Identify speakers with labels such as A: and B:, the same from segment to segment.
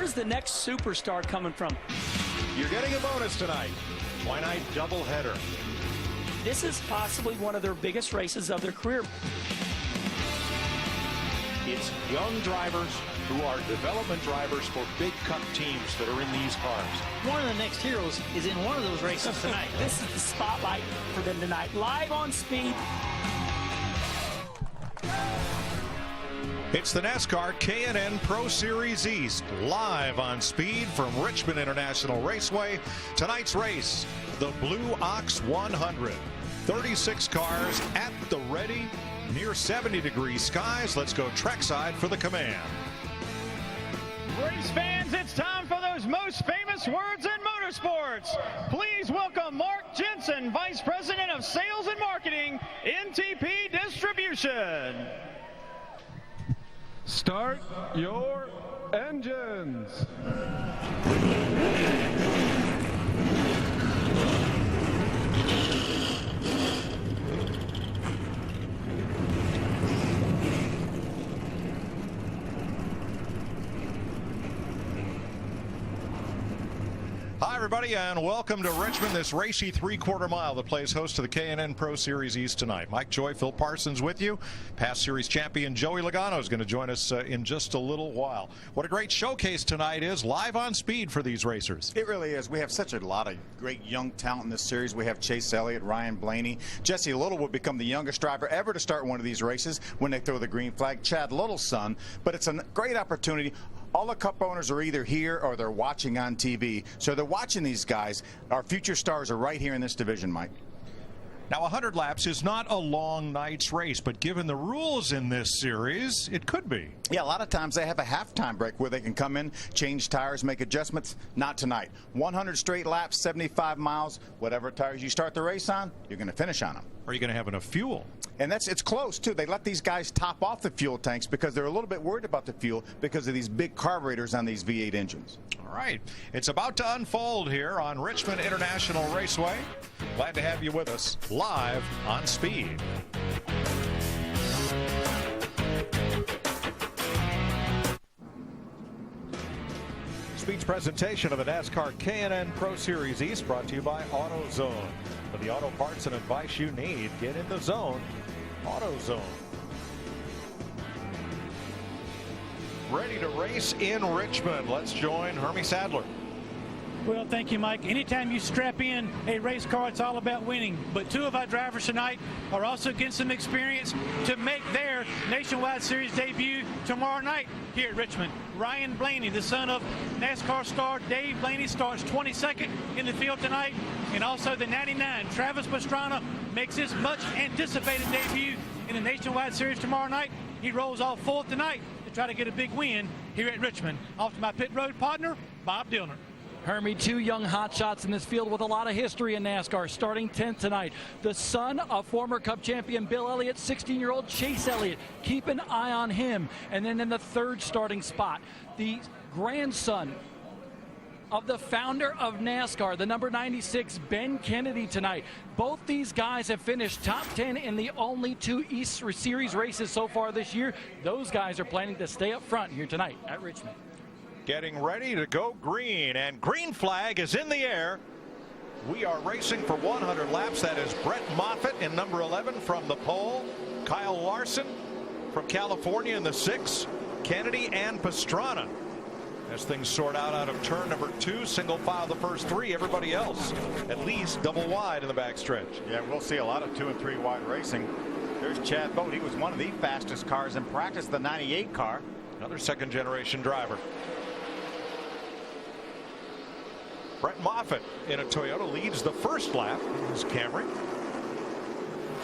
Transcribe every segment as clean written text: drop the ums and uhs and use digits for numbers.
A: Where's the next superstar coming from?
B: You're getting a bonus tonight. Twilight doubleheader.
A: This is possibly one of their biggest races of their career.
B: It's young drivers who are development drivers for big cup teams that are in these cars.
C: One of the next heroes is in one of those races tonight.
A: This is the spotlight for them tonight. Live on Speed.
B: It's the NASCAR K&N Pro Series East, live on Speed from Richmond International Raceway. Tonight's race, the Blue Ox 100. 36 cars at the ready, near 70-degree skies. Let's go trackside for the command.
D: Race fans, it's time for those most famous words in motorsports. Please welcome Mark Jensen, Vice President of Sales and Marketing, NTP Distribution.
E: Start your engines.
B: Hi, everybody, and welcome to Richmond, this racy three-quarter mile that plays host to the K&N Pro Series East tonight. Mike Joy, Phil Parsons with you. Past series champion Joey Logano is going to join us in just a little while. What a great showcase tonight is, live on Speed for these racers.
F: It really is. We have such a lot of great young talent in this series. We have Chase Elliott, Ryan Blaney. Jesse Little will become the youngest driver ever to start one of these races when they throw the green flag. Chad Little's son. But it's a great opportunity. All the cup owners are either here or they're watching on TV. So they're watching these guys. Our future stars are right here in this division, Mike.
B: Now, 100 laps is not a long night's race, but given the rules in this series, it could be.
F: Yeah, a lot of times they have a halftime break where they can come in, change tires, make adjustments. Not tonight. 100 straight laps, 75 miles, whatever tires you start the race on, you're going to finish on them.
B: Are you going to have enough fuel?
F: And it's close, too. They let these guys top off the fuel tanks because they're a little bit worried about the fuel because of these big carburetors on these V8 engines.
B: All right. It's about to unfold here on Richmond International Raceway. Glad to have you with us live on Speed. Speed's presentation of the NASCAR K&N Pro Series East brought to you by AutoZone. For the auto parts and advice you need, get in the zone. AutoZone. Ready to race in Richmond. Let's join Hermie Sadler.
G: Well, thank you, Mike. Anytime you strap in a race car, it's all about winning. But two of our drivers tonight are also getting some experience to make their Nationwide Series debut tomorrow night here at Richmond. Ryan Blaney, the son of NASCAR star Dave Blaney, starts 22nd in the field tonight. And also the 99, Travis Pastrana, makes his much anticipated debut in the Nationwide Series tomorrow night. He rolls off fourth tonight to try to get a big win here at Richmond. Off to my pit road partner, Bob Dillner.
A: Hermie, two young hotshots in this field with a lot of history in NASCAR, starting 10th tonight. The son of former Cup champion Bill Elliott, 16-year-old Chase Elliott. Keep an eye on him. And then in the third starting spot, the grandson of the founder of NASCAR, the number 96, Ben Kennedy tonight. Both these guys have finished top 10 in the only two East Series races so far this year. Those guys are planning to stay up front here tonight at Richmond.
B: Getting ready to go green, and green flag is in the air. We are racing for 100 laps. That is Brett Moffitt in number 11 from the pole. Kyle Larson from California in the 6. Kennedy and Pastrana. As things sort out of turn number 2, single file the first 3. Everybody else at least double wide in the backstretch.
F: Yeah, we'll see a lot of 2 and 3 wide racing. There's Chad Boat. He was one of the fastest cars in practice, the 98 car.
B: Another second-generation driver. Brett Moffitt in a Toyota leads the first lap in his Camry.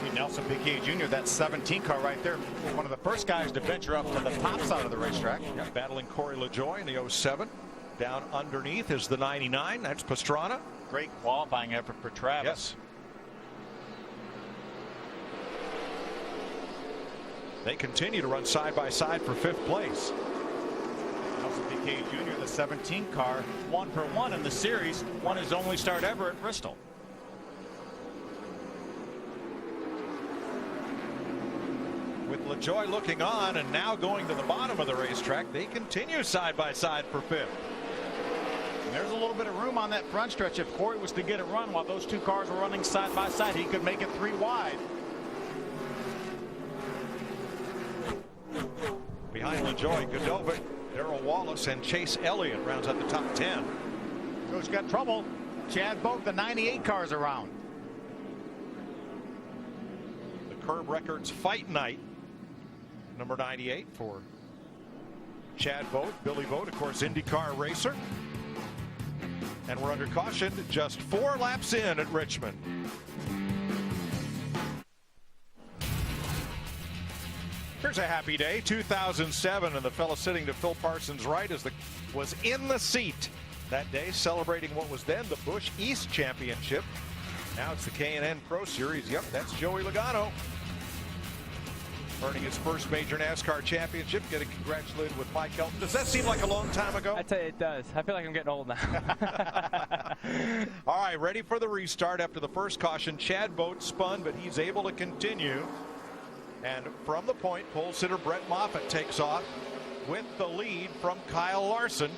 F: See Nelson Piquet Jr., that 17 car right there, one of the first guys to venture up to the top side of the racetrack.
B: Yeah, battling Corey LaJoie in the 07. Down underneath is the 99. That's Pastrana.
F: Great qualifying effort for Travis.
B: Yes. They continue to run side by side for 5th place.
F: Nelson Piquet Jr., the 17 car, 1 for 1 in the series, won his only start ever at Bristol.
B: With LaJoie looking on, and now going to the bottom of the racetrack. They continue side by side for fifth.
F: There's a little bit of room on that front stretch. If Corey was to get it run while those two cars were running side by side, he could make it 3 wide.
B: Behind LaJoie, Godova, Darrell Wallace, and Chase Elliott rounds out the top 10.
F: Coach got trouble. Chad Boat, the 98 cars around.
B: The Curb Records Fight Night, number 98 for Chad Boat. Billy Boat, of course, IndyCar racer. And we're under caution, just 4 laps in at Richmond. Here's a happy day, 2007, and the fellow sitting to Phil Parsons' right was in the seat that day, celebrating what was then the Busch East Championship. Now it's the K&N Pro Series. Yep, that's Joey Logano, earning his first major NASCAR championship, getting congratulated with Mike Helton. Does that seem like a long time ago?
H: I tell you, it does. I feel like I'm getting old now.
B: All right, ready for the restart after the first caution. Chad Boat spun, but he's able to continue. And from the point, pole sitter Brett Moffitt takes off with the lead from Kyle Larson.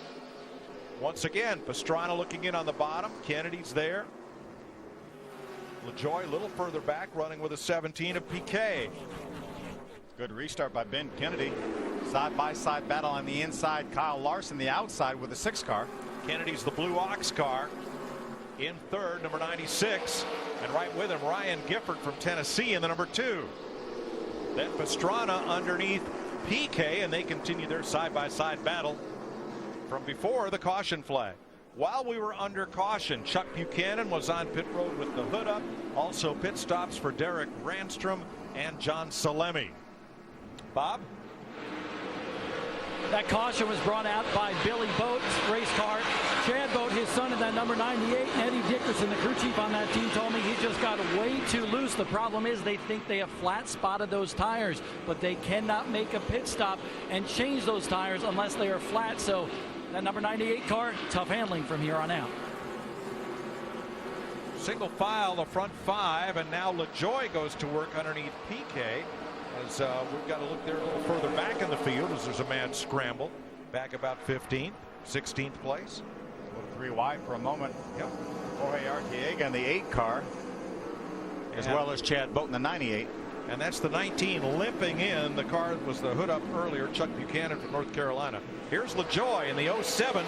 B: Once again, Pastrana looking in on the bottom. Kennedy's there. LaJoie a little further back, running with a 17 of PK.
F: Good restart by Ben Kennedy. Side-by-side battle on the inside. Kyle Larson the outside with the 6 car.
B: Kennedy's the Blue Ox car. In third, number 96. And right with him, Ryan Gifford from Tennessee in the number 2. Then Pastrana underneath PK, and they continue their side-by-side battle from before the caution flag. While we were under caution, Chuck Buchanan was on pit road with the hood up. Also pit stops for Derek Randstrom and John Salemi. Bob?
A: That caution was brought out by Billy Boat's race car. Chad Boat, his son, in that number 98. And Eddie Dickerson, the crew chief on that team, told me he just got way too loose. The problem is they think they have flat spotted those tires, but they cannot make a pit stop and change those tires unless they are flat. So that number 98 car, tough handling from here on out.
B: Single file, the front 5, and now LaJoie goes to work underneath PK. As we've got to look there a little further back in the field as there's a mad scramble. Back about 15th, 16th place.
F: 3 wide for a moment.
B: Yep.
F: Jorge Arteaga in the 8 car, as well as Chad Boat in the 98.
B: And that's the 19 limping in. The car was the hood up earlier. Chuck Buchanan from North Carolina. Here's LaJoie in the 07,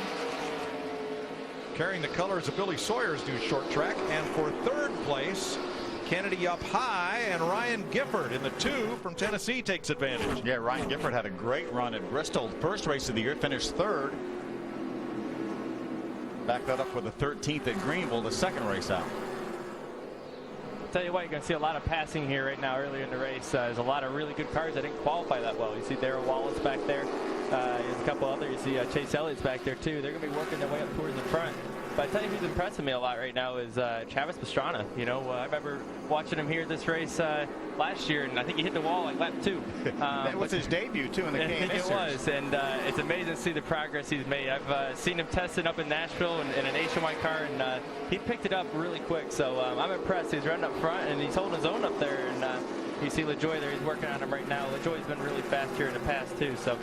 B: carrying the colors of Billy Sawyer's new short track. And for third place, Kennedy up high, and Ryan Gifford in the 2 from Tennessee takes advantage.
F: Yeah, Ryan Gifford had a great run at Bristol. First race of the year, finished 3rd. Back that up with the 13th at Greenville, the 2nd race out.
H: Tell you what, you're going to see a lot of passing here right now earlier in the race. There's a lot of really good cars that didn't qualify that well. You see Darrell Wallace back there. There's a couple other. You see Chase Elliott's back there too. They're going to be working their way up towards the front. But I tell you who's impressing me a lot right now is Travis Pastrana. You know, I remember watching him here this race last year, and I think he hit the wall like lap 2.
F: That was his debut too in the K&N
H: It was, and it's amazing to see the progress he's made. I've seen him testing up in Nashville in a nationwide car, and he picked it up really quick. So I'm impressed. He's running up front, and he's holding his own up there. And you see LaJoie there. He's working on him right now. LaJoie's been really fast here in the past too. So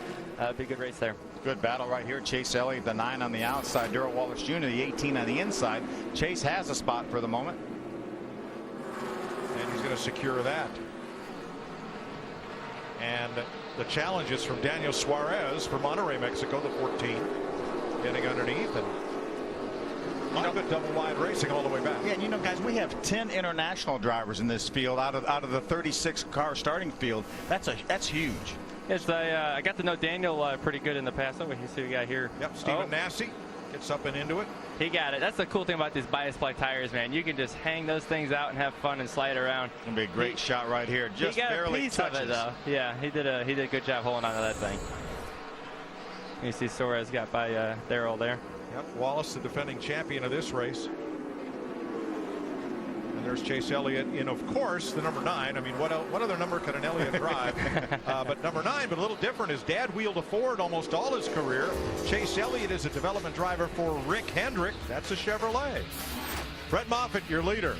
H: be a good race there.
F: Good battle right here. Chase Elliott, the 9 on the outside. Darrell Wallace Jr., the 18 on the inside. Chase has a spot for the moment.
B: And he's going to secure that. And the challenge is from Daniel Suarez from Monterrey, Mexico, the 14. Getting underneath and good double wide racing all the way back.
F: Yeah, you know, guys, we have 10 international drivers in this field out of the 36 car starting field. That's huge.
H: Yes, I got to know Daniel pretty good in the past. Oh, you see we got here.
B: Yep, Stephen Nassy gets up and into it.
H: He got it. That's the cool thing about these bias ply tires, man. You can just hang those things out and have fun and slide around.
F: It's gonna be a great shot right here. Just
H: he got
F: barely
H: a piece
F: touches.
H: of it, though. Yeah, he did a good job holding on to that thing. You see Suarez got by Darrell there.
B: Yep, Wallace, the defending champion of this race. And there's Chase Elliott in, of course, the number 9. I mean, what other number could an Elliott drive? But number 9, but a little different. His dad wheeled a Ford almost all his career. Chase Elliott is a development driver for Rick Hendrick. That's a Chevrolet. Brett Moffitt, your leader.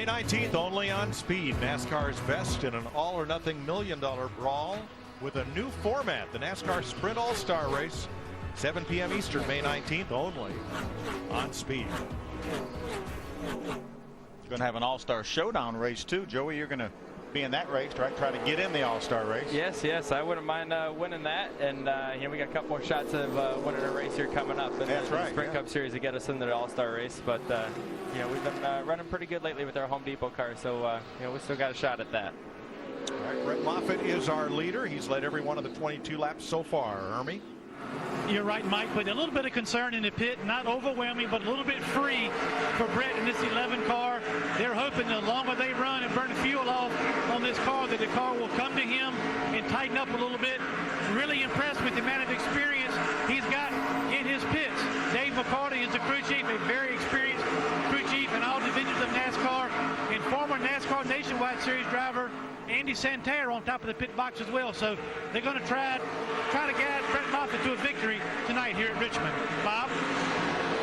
B: May 19th, only on Speed. NASCAR's best in an all-or-nothing $1 million brawl with a new format, the NASCAR Sprint All-Star Race. 7 p.m. Eastern, May 19th, only on Speed.
F: Going to have an All-Star Showdown race, too. Joey, you're going to be in that race, right? Try to get in the All-Star race.
H: Yes, I wouldn't mind winning that. And we got a couple more shots of winning a race here coming up. And
F: that's right.
H: Sprint Cup Series to get us into the All-Star race. But we've been running pretty good lately with our Home Depot car, so we still got a shot at that.
B: All right, Brett Moffitt is our leader. He's led every one of the 22 laps so far. Hermie?
G: You're right, Mike, but a little bit of concern in the pit, not overwhelming, but a little bit free for Brett in this 11 car. They're hoping the longer they run and burn the fuel off on this car, that the car will come to him and tighten up a little bit. Really impressed with the amount of experience he's got in his pits. Dave McCarty is the crew chief, a very experienced crew chief in all divisions of NASCAR, and former NASCAR Nationwide Series driver Andy Santerre on top of the pit box as well. So they're going to try to guide Brett Moffitt to a victory tonight here at Richmond. Bob?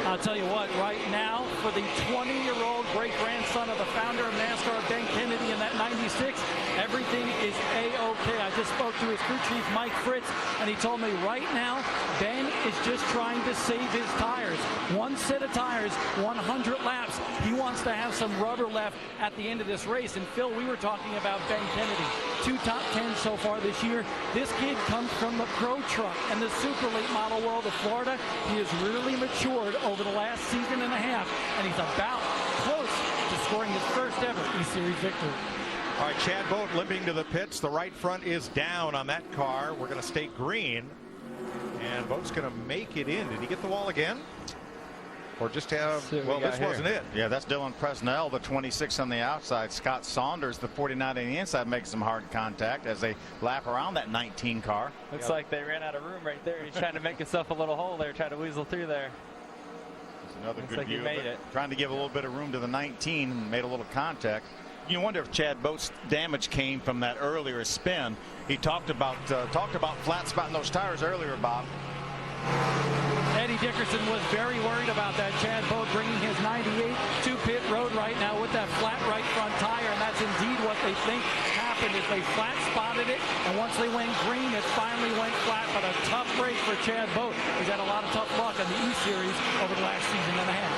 A: I'll tell you what, right now, for the 20-year-old great-grandson of the founder of NASCAR, Ben Kennedy, in that 96, everything is A-OK. I just spoke to his crew chief, Mike Fritz, and he told me right now, Ben is just trying to save his tires. One set of tires, 100 laps. He wants to have some rubber left at the end of this race. And Phil, we were talking about Ben Kennedy. 2 top 10s so far this year. This kid comes from the pro truck and the super late model world of Florida. He has really matured over the last season and a half, and he's about close to scoring his first ever E-Series victory.
B: All right, Chad Boat limping to the pits. The right front is down on that car. We're going to stay green, and Boat's going to make it in. Did he get the wall again? Or just have, well, this wasn't it.
F: Yeah, that's Dylan Presnell, the 26 on the outside. Scott Saunders, the 49 on the inside, makes some hard contact as they lap around that 19 car.
H: Looks like they ran out of room right there. He's trying to make himself a little hole there, trying to weasel through there.
F: That's another
H: Looks
F: good
H: like
F: view.
H: he made it.
F: Trying to give a little bit of room to the 19 and made a little contact. You wonder if Chad Boat's damage came from that earlier spin. He talked about flat spotting those tires earlier, Bob.
A: Eddie Dickerson was very worried about that. Chad Boat bringing his 98 to pit road right now with that flat right front tire, and that's indeed what they think happened. Is they flat spotted it, and once they went green, it finally went flat. But a tough race for Chad Boat. He's had a lot of tough luck in the E-Series over the last season and a half.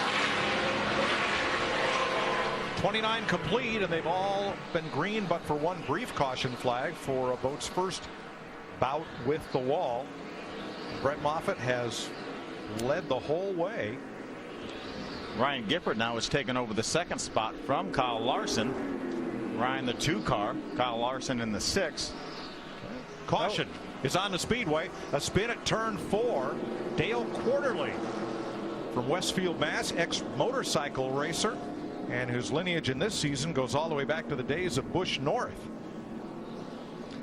B: 29 complete, and they've all been green but for one brief caution flag for a Boat's first bout with the wall. Brett Moffitt has led the whole way.
F: Ryan Gifford now has taken over the second spot from Kyle Larson. Ryan the 2 car, Kyle Larson in the 6.
B: Caution is on the speedway. A spin at turn 4. Dale Quarterly from Westfield, Mass, ex-motorcycle racer, and whose lineage in this season goes all the way back to the days of Busch North.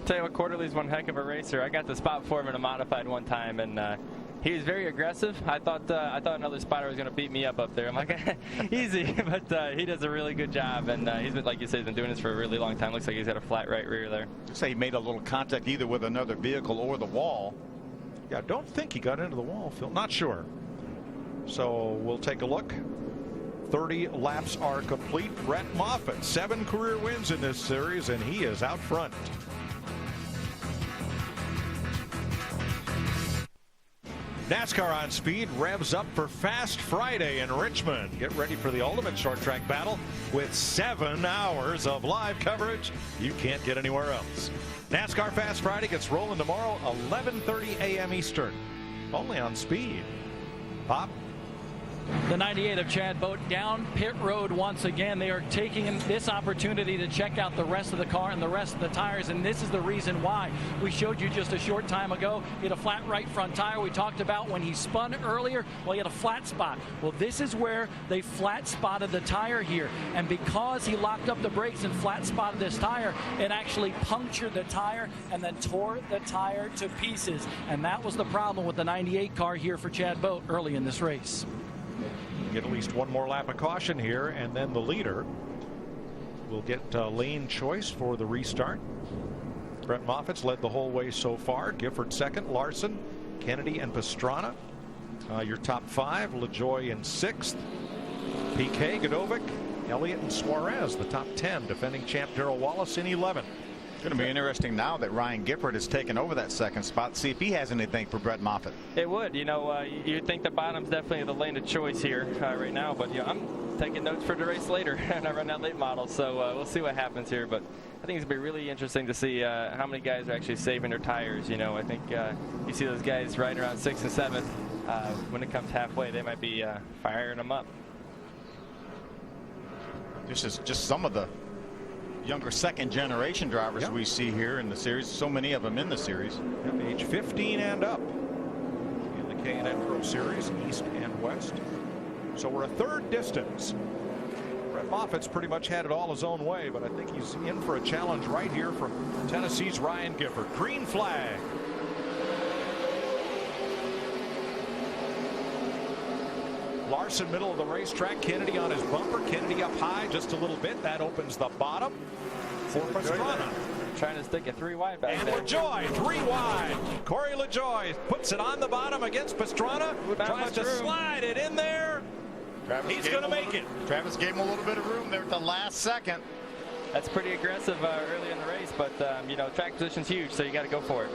H: Tell you what, Quarterly's one heck of a racer. I got the spot for him in a modified one time, and he was very aggressive. I thought another spotter was going to beat me up there. I'm like, easy, but he does a really good job, and he's been, like you said, he's been doing this for a really long time. Looks like he's got a flat right rear there.
F: Looks like he made a little contact either with another vehicle or the wall.
B: Yeah, I don't think he got into the wall, Phil. Not sure. So we'll take a look. 30 laps are complete. Brett Moffitt, 7 career wins in this series, and he is out front. NASCAR on Speed revs up for Fast Friday in Richmond. Get ready for the ultimate short track battle with 7 hours of live coverage you can't get anywhere else. NASCAR Fast Friday gets rolling tomorrow, 11:30 a.m. Eastern, only on Speed. Bob?
A: The 98 of Chad Boat down pit road once again. They are taking this opportunity to check out the rest of the car and the rest of the tires, and this is the reason why. We showed you just a short time ago, he had a flat right front tire. We talked about when he spun earlier, well, he had a flat spot. Well, this is where they flat spotted the tire here, and because he locked up the brakes and flat spotted this tire, it actually punctured the tire and then tore the tire to pieces, and that was the problem with the 98 car here for Chad Boat early in this race.
B: Get at least one more lap of caution here, and then the leader will get lane choice for the restart. Brett Moffitt's led the whole way so far. Gifford second, Larson, Kennedy, and Pastrana. Your top 5, LaJoy in 6th. PK, Godovic, Elliott and Suarez, the top 10. Defending champ Darrell Wallace in 11.
F: It's going to be interesting now that Ryan Gifford has taken over that second spot. See if he has anything for Brett Moffitt.
H: It would. You know, you'd think the bottom's definitely the lane of choice here right now. But, you know, I'm taking notes for the race later. And I run that late model. So we'll see what happens here. But I think it's going to be really interesting to see how many guys are actually saving their tires. You know, I think you see those guys riding around 6th and 7th. When it comes halfway, they might be firing them up.
F: This is just some of the younger second generation drivers we see here in the series. So many of them in the series.
B: Yep, age 15 and up in the K&N Pro Series, East and West. So we're a third distance. Brett Moffitt's pretty much had it all his own way, but I think he's in for a challenge right here from Tennessee's Ryan Gifford. Green flag. Larson, middle of the racetrack. Kennedy on his bumper. Kennedy up high just a little bit. That opens the bottom for Pastrana.
H: Trying to stick a 3 wide back
B: and
H: there.
B: LaJoie 3 wide. Corey LaJoie puts it on the bottom against Pastrana. Tries to slide it in there. He's going to make it.
F: Travis gave him a little bit of room there at the last second.
H: That's pretty aggressive early in the race, but you know, track position's huge, so you got to go for it.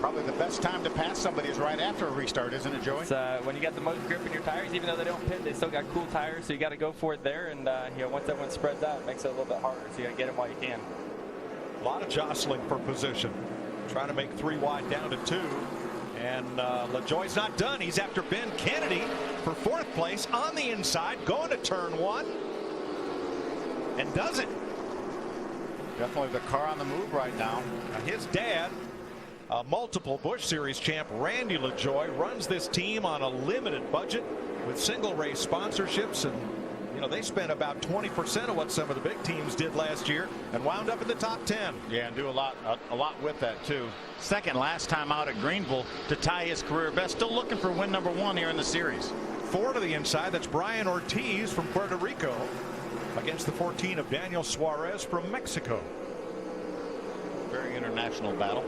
F: Probably the best time to pass somebody is right after a restart, isn't it, Joey?
H: It's, when you got the most grip in your tires, even though they don't pit, they still got cool tires, so you got to go for it there. And you know, once that one spreads out, it makes it a little bit harder. So you got to get them while you can.
B: A lot of jostling for position, trying to make 3 wide down to 2. And LaJoie's not done. He's after Ben Kennedy for 4th place on the inside, going to turn 1, and does it.
F: Definitely the car on the move right now.
B: His dad, multiple Busch Series champ Randy LaJoie, runs this team on a limited budget with single race sponsorships, and you know, they spent about 20% of what some of the big teams did last year and wound up in the top 10.
F: Yeah, and do a lot with that too. Second last time out at Greenville to tie his career best. Still looking for win number 1 here in the series.
B: 4 to the inside. That's Brian Ortiz from Puerto Rico against the 14 of Daniel Suarez from Mexico.
F: Very international battle.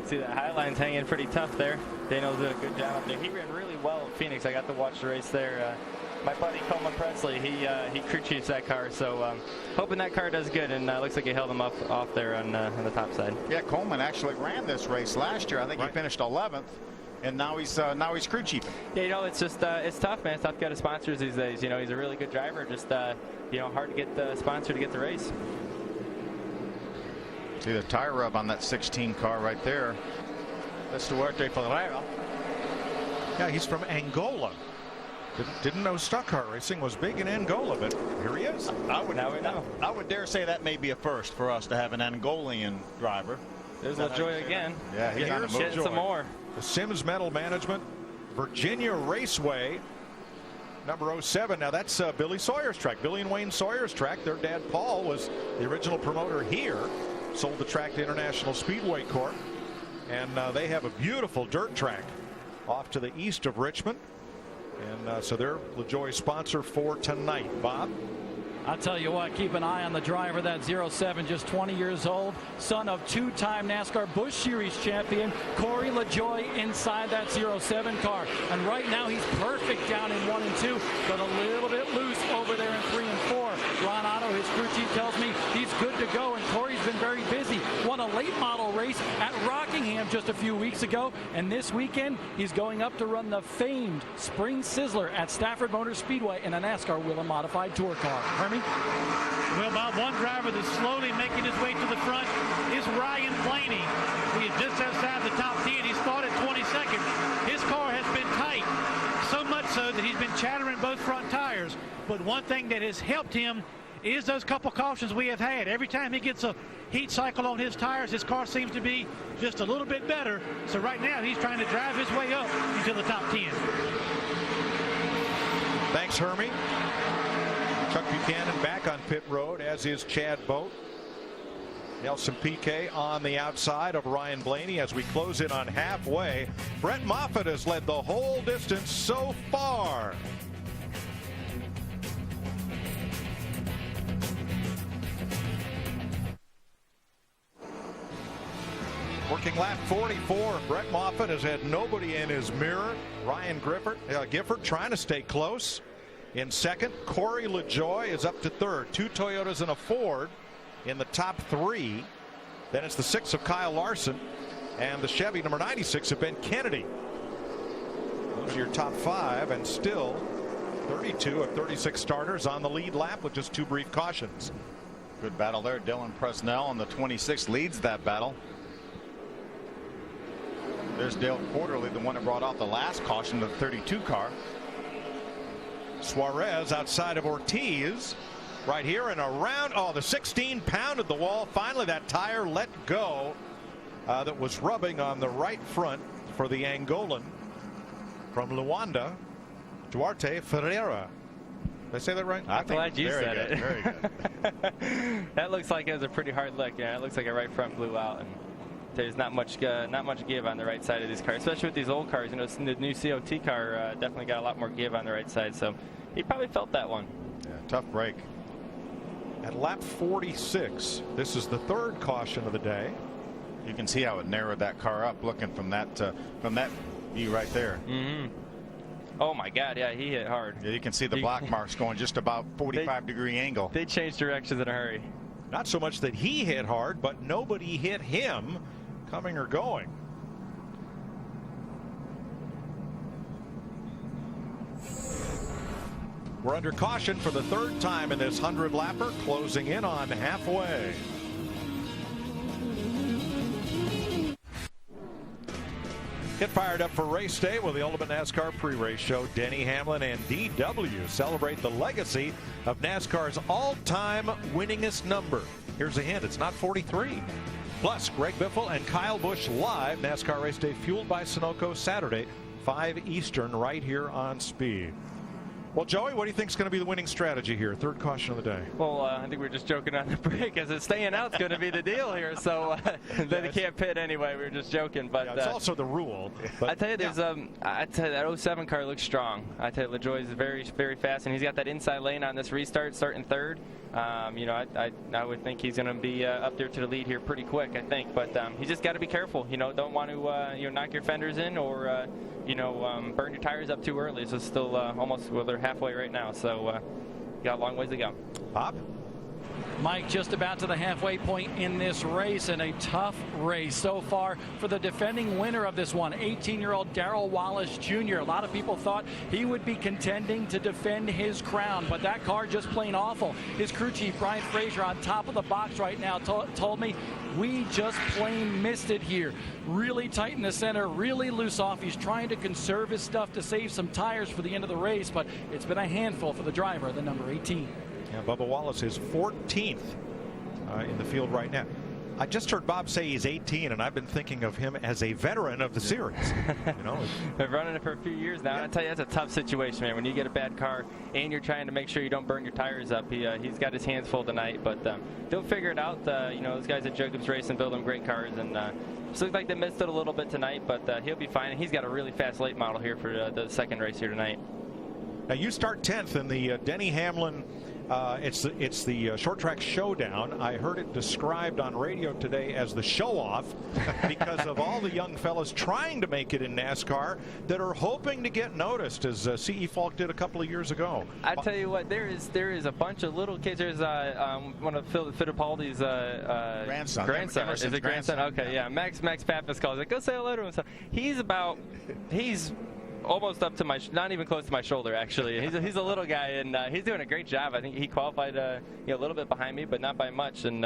H: See that high line's hanging pretty tough there. Daniel's did a good job up there. He ran really well in Phoenix. I got to watch the race there. My buddy Coleman Presley, he crew chiefs that car, so hoping that car does good, and looks like he held him off there on the top side.
F: Yeah, Coleman actually ran this race last year. I think he finished 11th, and now he's crew chiefing.
H: Yeah, you know, it's just it's tough, man. It's tough to get sponsors these days. You know, he's a really good driver. Just you know, hard to get the sponsor to get the race.
F: See the tire rub on that 16 car right there. That's Duarte Ferreira.
B: Yeah, he's from Angola. Didn't know stock car racing was big in Angola, but here he is.
H: Now we know.
F: I would dare say that may be a first for us to have an Angolan driver.
H: There's LaJoie again.
F: Yeah, he's on the move.
H: Getting some more.
B: The Sims Metal Management, Virginia Raceway, number 07. Now that's Billy Sawyer's track. Billy and Wayne Sawyer's track. Their dad Paul was the original promoter here. Sold the track to International Speedway Corp. And they have a beautiful dirt track off to the east of Richmond. And so they're LaJoie's sponsor for tonight. Bob?
A: I'll tell you what, keep an eye on the driver, that 07, just 20 years old, son of 2-time NASCAR Busch Series champion Corey LaJoie inside that 07 car. And right now he's perfect down in 1 and 2, but a little bit loose over there in 3 and 4. Ron Otto, his crew chief, tells me he's good to go, and Corey's been very busy. Won a late model race at Rockingham just a few weeks ago, and this weekend he's going up to run the famed Spring Sizzler at Stafford Motor Speedway in a NASCAR wheel and modified tour car. Hermie?
G: Well, Bob, one driver that's slowly making his way to the front is Ryan Blaney. He is just outside the top 10. He started 22nd. His car has been tight, so much so that he's been chattering both front tires. But one thing that has helped him is those couple cautions we have had. Every time he gets a heat cycle on his tires, his car seems to be just a little bit better. So right now he's trying to drive his way up into the top 10.
B: Thanks, Hermie. Chuck Buchanan back on pit road, as is Chad Boat. Nelson Piquet on the outside of Ryan Blaney as we close in on halfway. Brett Moffitt has led the whole distance so far. Working lap 44. Brett Moffitt has had nobody in his mirror. Ryan Gifford trying to stay close. in second. Corey LaJoy is up to third. 2 Toyotas and a Ford in the top 3. Then it's the 6 of Kyle Larson and the Chevy number 96 of Ben Kennedy. Those are your top 5, and still 32 of 36 starters on the lead lap with just 2 brief cautions.
F: Good battle there. Dylan Presnell on the 26 leads that battle. There's Dale Quarterly, the one that brought out the last caution, the 32 car.
B: Suarez outside of Ortiz right here and around. Oh, the 16 pounded the wall. Finally, that tire let go that was rubbing on the right front for the Angolan from Luanda, Duarte Ferreira. Did I say that right?
H: I'm glad you said it.
F: Very good.
H: That looks like it was a pretty hard lick. Yeah, it looks like a right front blew out, and there's not much give on the right side of these cars, especially with these old cars. You know, the new COT car definitely got a lot more give on the right side, so he probably felt that one.
F: Yeah, tough break.
B: At lap 46, this is the 3rd caution of the day.
F: You can see how it narrowed that car up, looking from that view right there.
H: Mm-hmm. Oh my God, yeah, he hit hard.
F: Yeah, you can see the black marks going just about 45-degree angle.
H: They changed directions in a hurry.
B: Not so much that he hit hard, but nobody hit him coming or going. We're under caution for the 3rd time in this 100-lapper, closing in on halfway. Get fired up for race day with the Ultimate NASCAR pre-race show. Denny Hamlin and DW celebrate the legacy of NASCAR's all-time winningest number. Here's a hint, it's not 43. Plus, Greg Biffle and Kyle Busch live NASCAR race day fueled by Sunoco Saturday, 5 Eastern, right here on Speed. Well, Joey, what do you think is going to be the winning strategy here? 3rd caution of the day.
H: Well, I think we're just joking on the break, as it's staying out's going to be the deal here. So then they can't pit anyway. We were just joking, but
B: it's also the rule. But,
H: I tell you, there's I tell you that 07 car looks strong. I tell you, LaJoy is very, very fast, and he's got that inside lane on this restart, starting 3rd. You know, I would think he's going to be up there to the lead here pretty quick, I think. But he's just got to be careful. You know, don't want to you know, knock your fenders in or you know, burn your tires up too early. So it's still almost, well, they're halfway right now. So got a long ways to go.
B: Bob?
A: Mike, just about to the halfway point in this race, and a tough race so far for the defending winner of this one, 18-year-old Darrell Wallace Jr. A lot of people thought he would be contending to defend his crown, but that car just plain awful. His crew chief, Brian Frazier, on top of the box right now, told me, we just plain missed it here. Really tight in the center, really loose off. He's trying to conserve his stuff to save some tires for the end of the race, but it's been a handful for the driver, the number 18.
B: Yeah, Bubba Wallace is 14th in the field right now. I just heard Bob say he's 18, and I've been thinking of him as a veteran of the series. You know,
H: been running it for a few years now. Yeah. I tell you, that's a tough situation, man. When you get a bad car and you're trying to make sure you don't burn your tires up, he's got his hands full tonight. But they'll figure it out. You know, those guys at Jacobs Racing build them great cars, and just looks like they missed it a little bit tonight. But he'll be fine. And he's got a really fast late model here for the 2nd race here tonight.
B: Now you start 10th in the Denny Hamlin. It's the short track showdown. I heard it described on radio today as the show off because of all the young fellas trying to make it in NASCAR that are hoping to get noticed, as C.E. Falk did a couple of years ago.
H: I tell you what, there is a bunch of little kids. There's one of Phil Fittipaldi's grandson. Is it grandson? Okay, yeah. Max Pappas calls it. Go say hello to him. So he's almost up to my, not even close to my shoulder, actually. He's a little guy, and he's doing a great job. I think he qualified a little bit behind me, but not by much, and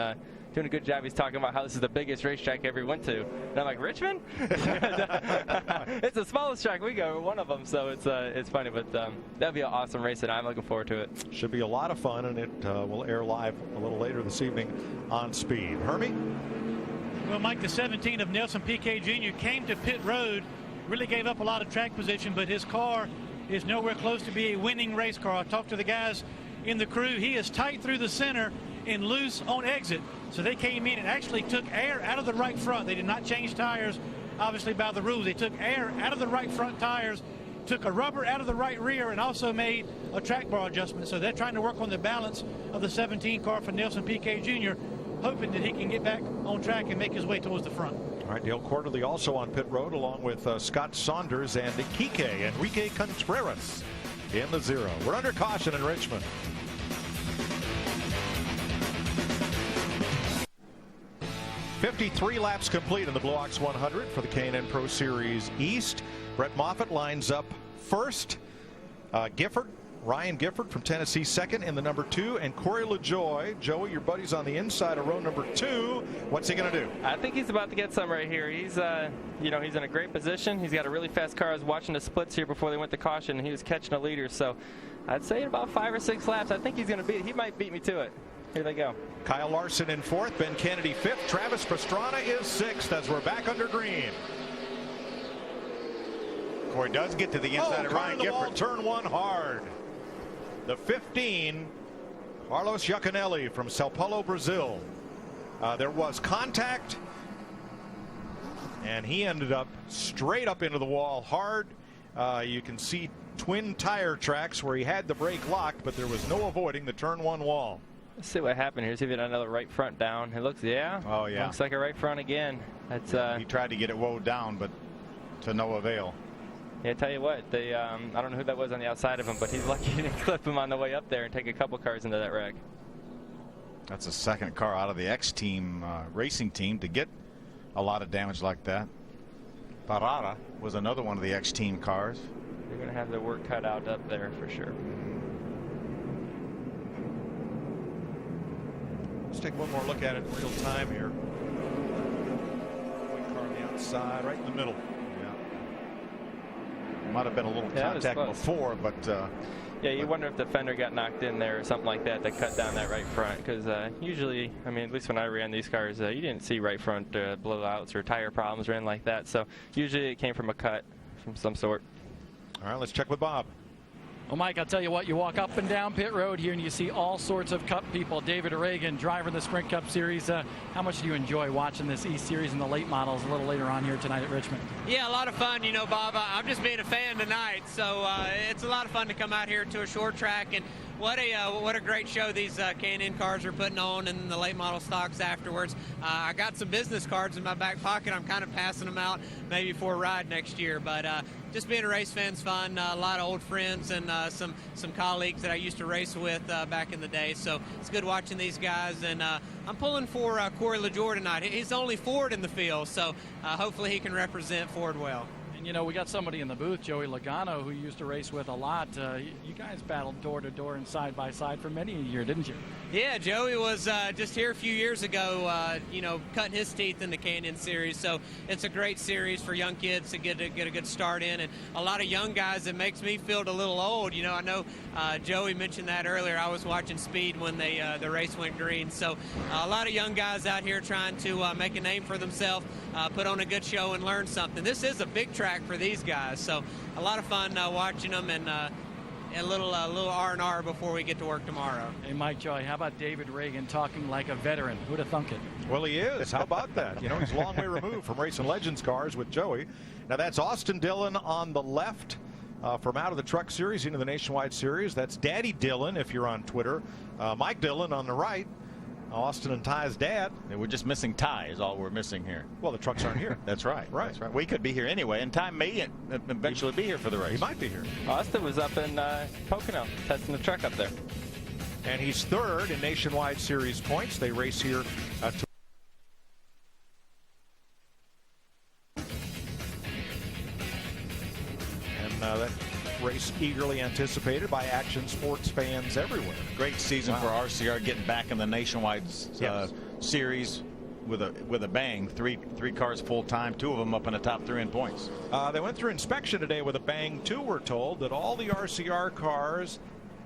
H: doing a good job. He's talking about how this is the biggest racetrack I ever went to. And I'm like, Richmond? It's the smallest track we go, one of them, so it's funny, but that'll be an awesome race, and I'm looking forward to it.
B: Should be a lot of fun, and it will air live a little later this evening on Speed. Hermie?
G: Well, Mike, the 17 of Nelson Piquet Jr. came to pit road, really gave up a lot of track position, but his car is nowhere close to be a winning race car. I talked to the guys in the crew. He is tight through the center and loose on exit. So they came in and actually took air out of the right front. They did not change tires, obviously, by the rules. They took air out of the right front tires, took a rubber out of the right rear, and also made a track bar adjustment. So they're trying to work on the balance of the 17 car for Nelson Piquet Jr., hoping that he can get back on track and make his way towards the front.
B: All right, Dale Quarterly also on pit road, along with Scott Saunders and Enrique Contreras in the 0. We're under caution in Richmond. "53 laps complete in the Blue Ox 100 for the K&N Pro Series East. Brett Moffitt lines up first. Ryan Gifford from Tennessee second in the number 2, and Corey LaJoie. Joey, your buddy's on the inside of row number 2. What's he going to do?
H: I think he's about to get some right here. He's he's in a great position. He's got a really fast car. I was watching the splits here before they went to caution, and he was catching a leader. So I'd say in about 5 or 6 laps, I think he's going to beat it. He might beat me to it. Here they go.
B: Kyle Larson in 4th, Ben Kennedy 5th, Travis Pastrana is 6th as we're back under green.
F: Corey does get to the inside of Ryan Gifford.
B: Turn 1 hard. The 15, Carlos Giaconelli from Sao Paulo, Brazil. There was contact, and he ended up straight up into the wall hard. You can see twin tire tracks where he had the brake locked, but there was no avoiding the turn 1 wall.
H: Let's see what happened here. See if he had another right front down. It looks,
F: Oh, yeah.
H: Looks like a right front again. That's
F: he tried to get it woed down, but to no avail.
H: Yeah, I tell you what, I don't know who that was on the outside of him, but he's lucky he didn't clip him on the way up there and take a couple cars into that wreck.
F: That's the second car out of the X team racing team to get a lot of damage like that. Parada was another one of the X team cars.
H: They're going to have their work cut out up there for sure.
B: Let's take one more look at it in real time here. One car on the outside, right in the middle.
F: Might have been a little contact before, but
H: yeah, you wonder if the fender got knocked in there or something like that that cut down that right front, because usually, I mean, at least when I ran these cars, you didn't see right front blowouts or tire problems or anything like that. So usually it came from a cut from some sort.
B: All right, let's check with Bob.
A: Well, Mike, I'll tell you what, you walk up and down pit road here and you see all sorts of Cup people. David Reagan, driver in the Sprint Cup Series. How much do you enjoy watching this East Series and the late models a little later on here tonight at Richmond?
I: Yeah, a lot of fun. You know, Bob, I'm just being a fan tonight, so it's a lot of fun to come out here to a short track. And what a great show these K&N cars are putting on, and the late model stocks afterwards. I got some business cards in my back pocket. I'm kind of passing them out maybe for a ride next year. But just being a race fan's fun. A lot of old friends and some colleagues that I used to race with back in the day. So it's good watching these guys. And I'm pulling for Corey LaJoie tonight. He's only Ford in the field, so hopefully he can represent Ford well.
A: You know, we got somebody in the booth, Joey Logano, who you used to race with a lot. You guys battled door to door and side by side for many a year, didn't you?
I: Yeah, Joey was just here a few years ago, cutting his teeth in the K&N series. So it's a great series for young kids to get a good start in, and a lot of young guys. It makes me feel a little old. You know, I know Joey mentioned that earlier. I was watching Speed when the race went green. So a lot of young guys out here trying to make a name for themselves, put on a good show, and learn something. This is a big track for these guys, so a lot of fun watching them, and a little R&R before we get to work tomorrow.
A: Hey, Mike, Joey, how about David Reagan talking like a veteran? Who'd have thunk it?
B: Well, he is. How about that? You know, he's a long way removed from racing Legends cars with Joey. Now, that's Austin Dillon on the left from out of the Truck Series into the Nationwide Series. That's Daddy Dillon, if you're on Twitter. Mike Dillon on the right. Austin and Ty's dad.
F: And we're just missing Ty is all we're missing here.
B: Well, the trucks aren't here.
F: That's right.
B: Right.
F: That's right. We could be here anyway, and Ty may eventually be here for the race.
B: He might be here.
H: Austin was up in Pocono testing the truck up there.
B: And he's third in Nationwide Series points. They race here that race eagerly anticipated by action sports fans everywhere.
F: Great season for RCR, getting back in the Nationwide series with a bang. Three cars full time, 2 of them up in the top 3 in points.
B: They went through inspection today with a bang too. We're told that all the RCR cars,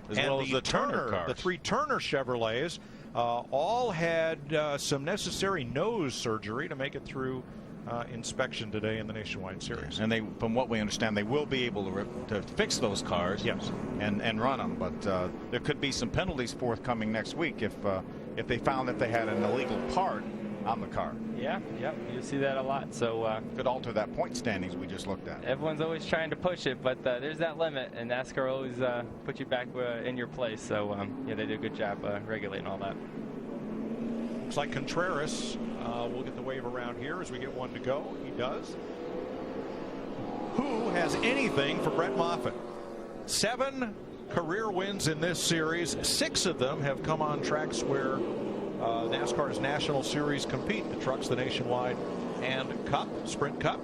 F: as well as the Turner cars,
B: the 3 Turner Chevrolets, all had some necessary nose surgery to make it through inspection today in the Nationwide Series.
F: And they, from what we understand, they will be able to fix those cars, and run them. But there could be some penalties forthcoming next week if they found that they had an illegal part on the car.
H: Yeah, you see that a lot. So
F: could alter that point standings we just looked at.
H: Everyone's always trying to push it, but there's that limit, and NASCAR always put you back in your place. So yeah, they do a good job regulating all that.
B: Looks like Contreras will get the wave around here as we get one to go. He does. Who has anything for Brett Moffitt? 7 career wins in this series. 6 of them have come on tracks where NASCAR's National Series compete. The trucks, the Nationwide and Cup, Sprint Cup.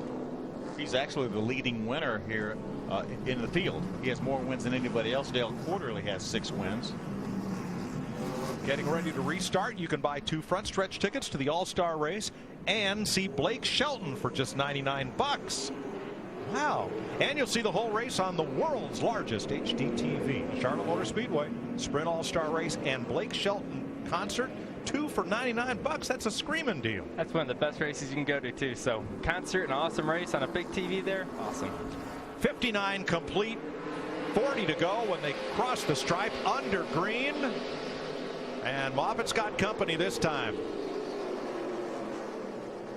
F: He's actually the leading winner here in the field. He has more wins than anybody else. Dale Quarterly has 6 wins.
B: Getting ready to restart. You can buy 2 front stretch tickets to the All-Star race and see Blake Shelton for just $99. Wow. And you'll see the whole race on the world's largest HD TV. Charlotte Motor Speedway, Sprint All-Star race and Blake Shelton concert. 2 for $99. That's a screaming deal.
H: That's one of the best races you can go to too. So concert, an awesome race on a big TV there. Awesome.
B: 59 complete. 40 to go when they cross the stripe under green. And Moffitt's got company this time.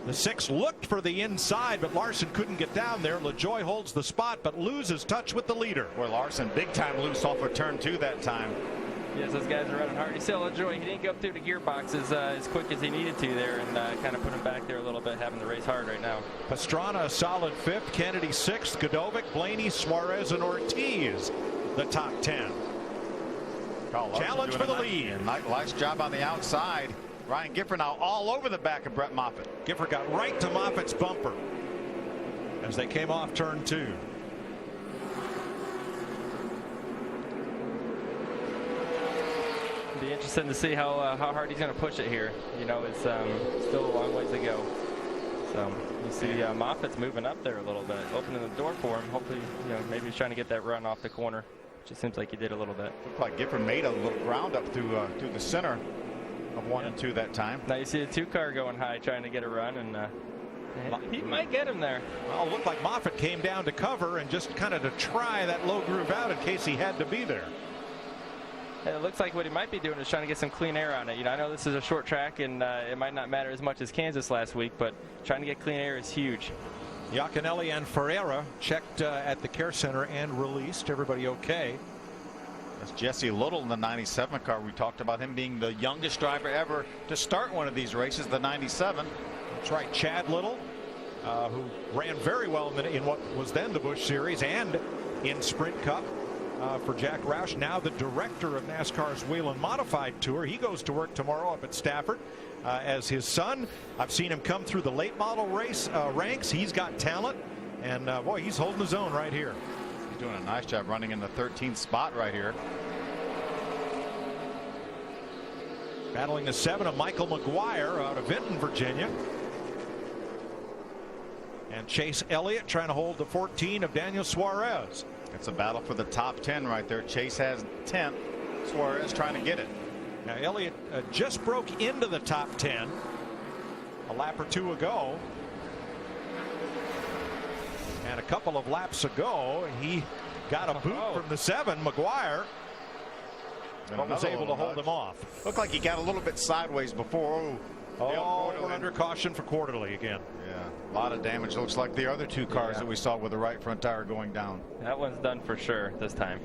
B: The 6 looked for the inside, but Larson couldn't get down there. LaJoie holds the spot, but loses touch with the leader.
F: Well, Larson big time loose off of turn 2 that time.
H: Yes, those guys are running hard. You see LaJoie, he didn't go through the gearboxes as quick as he needed to there, and kind of put him back there a little bit, having the race hard right now.
B: Pastrana a solid 5th, Kennedy 6th, Godovic, Blaney, Suarez, and Ortiz the top 10. Challenge for the lead.
F: Nice job on the outside. Ryan Gifford now all over the back of Brett Moffitt.
B: Gifford got right to Moffitt's bumper as they came off turn 2.
H: Be interesting to see how hard he's going to push it here. You know, it's still a long ways to go. So you see Moffitt's moving up there a little bit, opening the door for him. Hopefully, you know, maybe he's trying to get that run off the corner. Just seems like he did a little bit.
F: Looked like Gifford made a little ground up through the center of 1 and 2 that time.
H: Now you see the 2-car going high, trying to get a run, and he might get him there.
B: Well, it looked like Moffitt came down to cover and just kind of to try that low groove out in case he had to be there.
H: And it looks like what he might be doing is trying to get some clean air on it. You know, I know this is a short track, and it might not matter as much as Kansas last week, but trying to get clean air is huge.
B: Iaconelli and Ferreira checked at the care center and released. Everybody okay?
F: That's Jesse Little in the 97 car. We talked about him being the youngest driver ever to start one of these races, the 97.
B: That's right, Chad Little, who ran very well in what was then the Busch Series and in Sprint Cup for Jack Roush, now the director of NASCAR's Whelen Modified Tour. He goes to work tomorrow up at Stafford as his son. I've seen him come through the late model race ranks. He's got talent, and boy, he's holding his own right here.
F: Doing a nice job running in the 13th spot right here.
B: Battling the 7 of Michael McGuire out of Vinton, Virginia. And Chase Elliott trying to hold the 14 of Daniel Suarez.
F: It's a battle for the top 10 right there. Chase has 10th. Suarez trying to get it.
B: Now Elliott just broke into the top 10 a lap or 2 ago. And a couple of laps ago, he got a boot from the 7, McGuire, but was able to hold him off.
F: Looked like he got a little bit sideways before.
B: We're under caution for Quarterly again.
F: Yeah, a lot of damage. Looks like the other 2 cars that we saw with the right front tire going down.
H: That one's done for sure this time.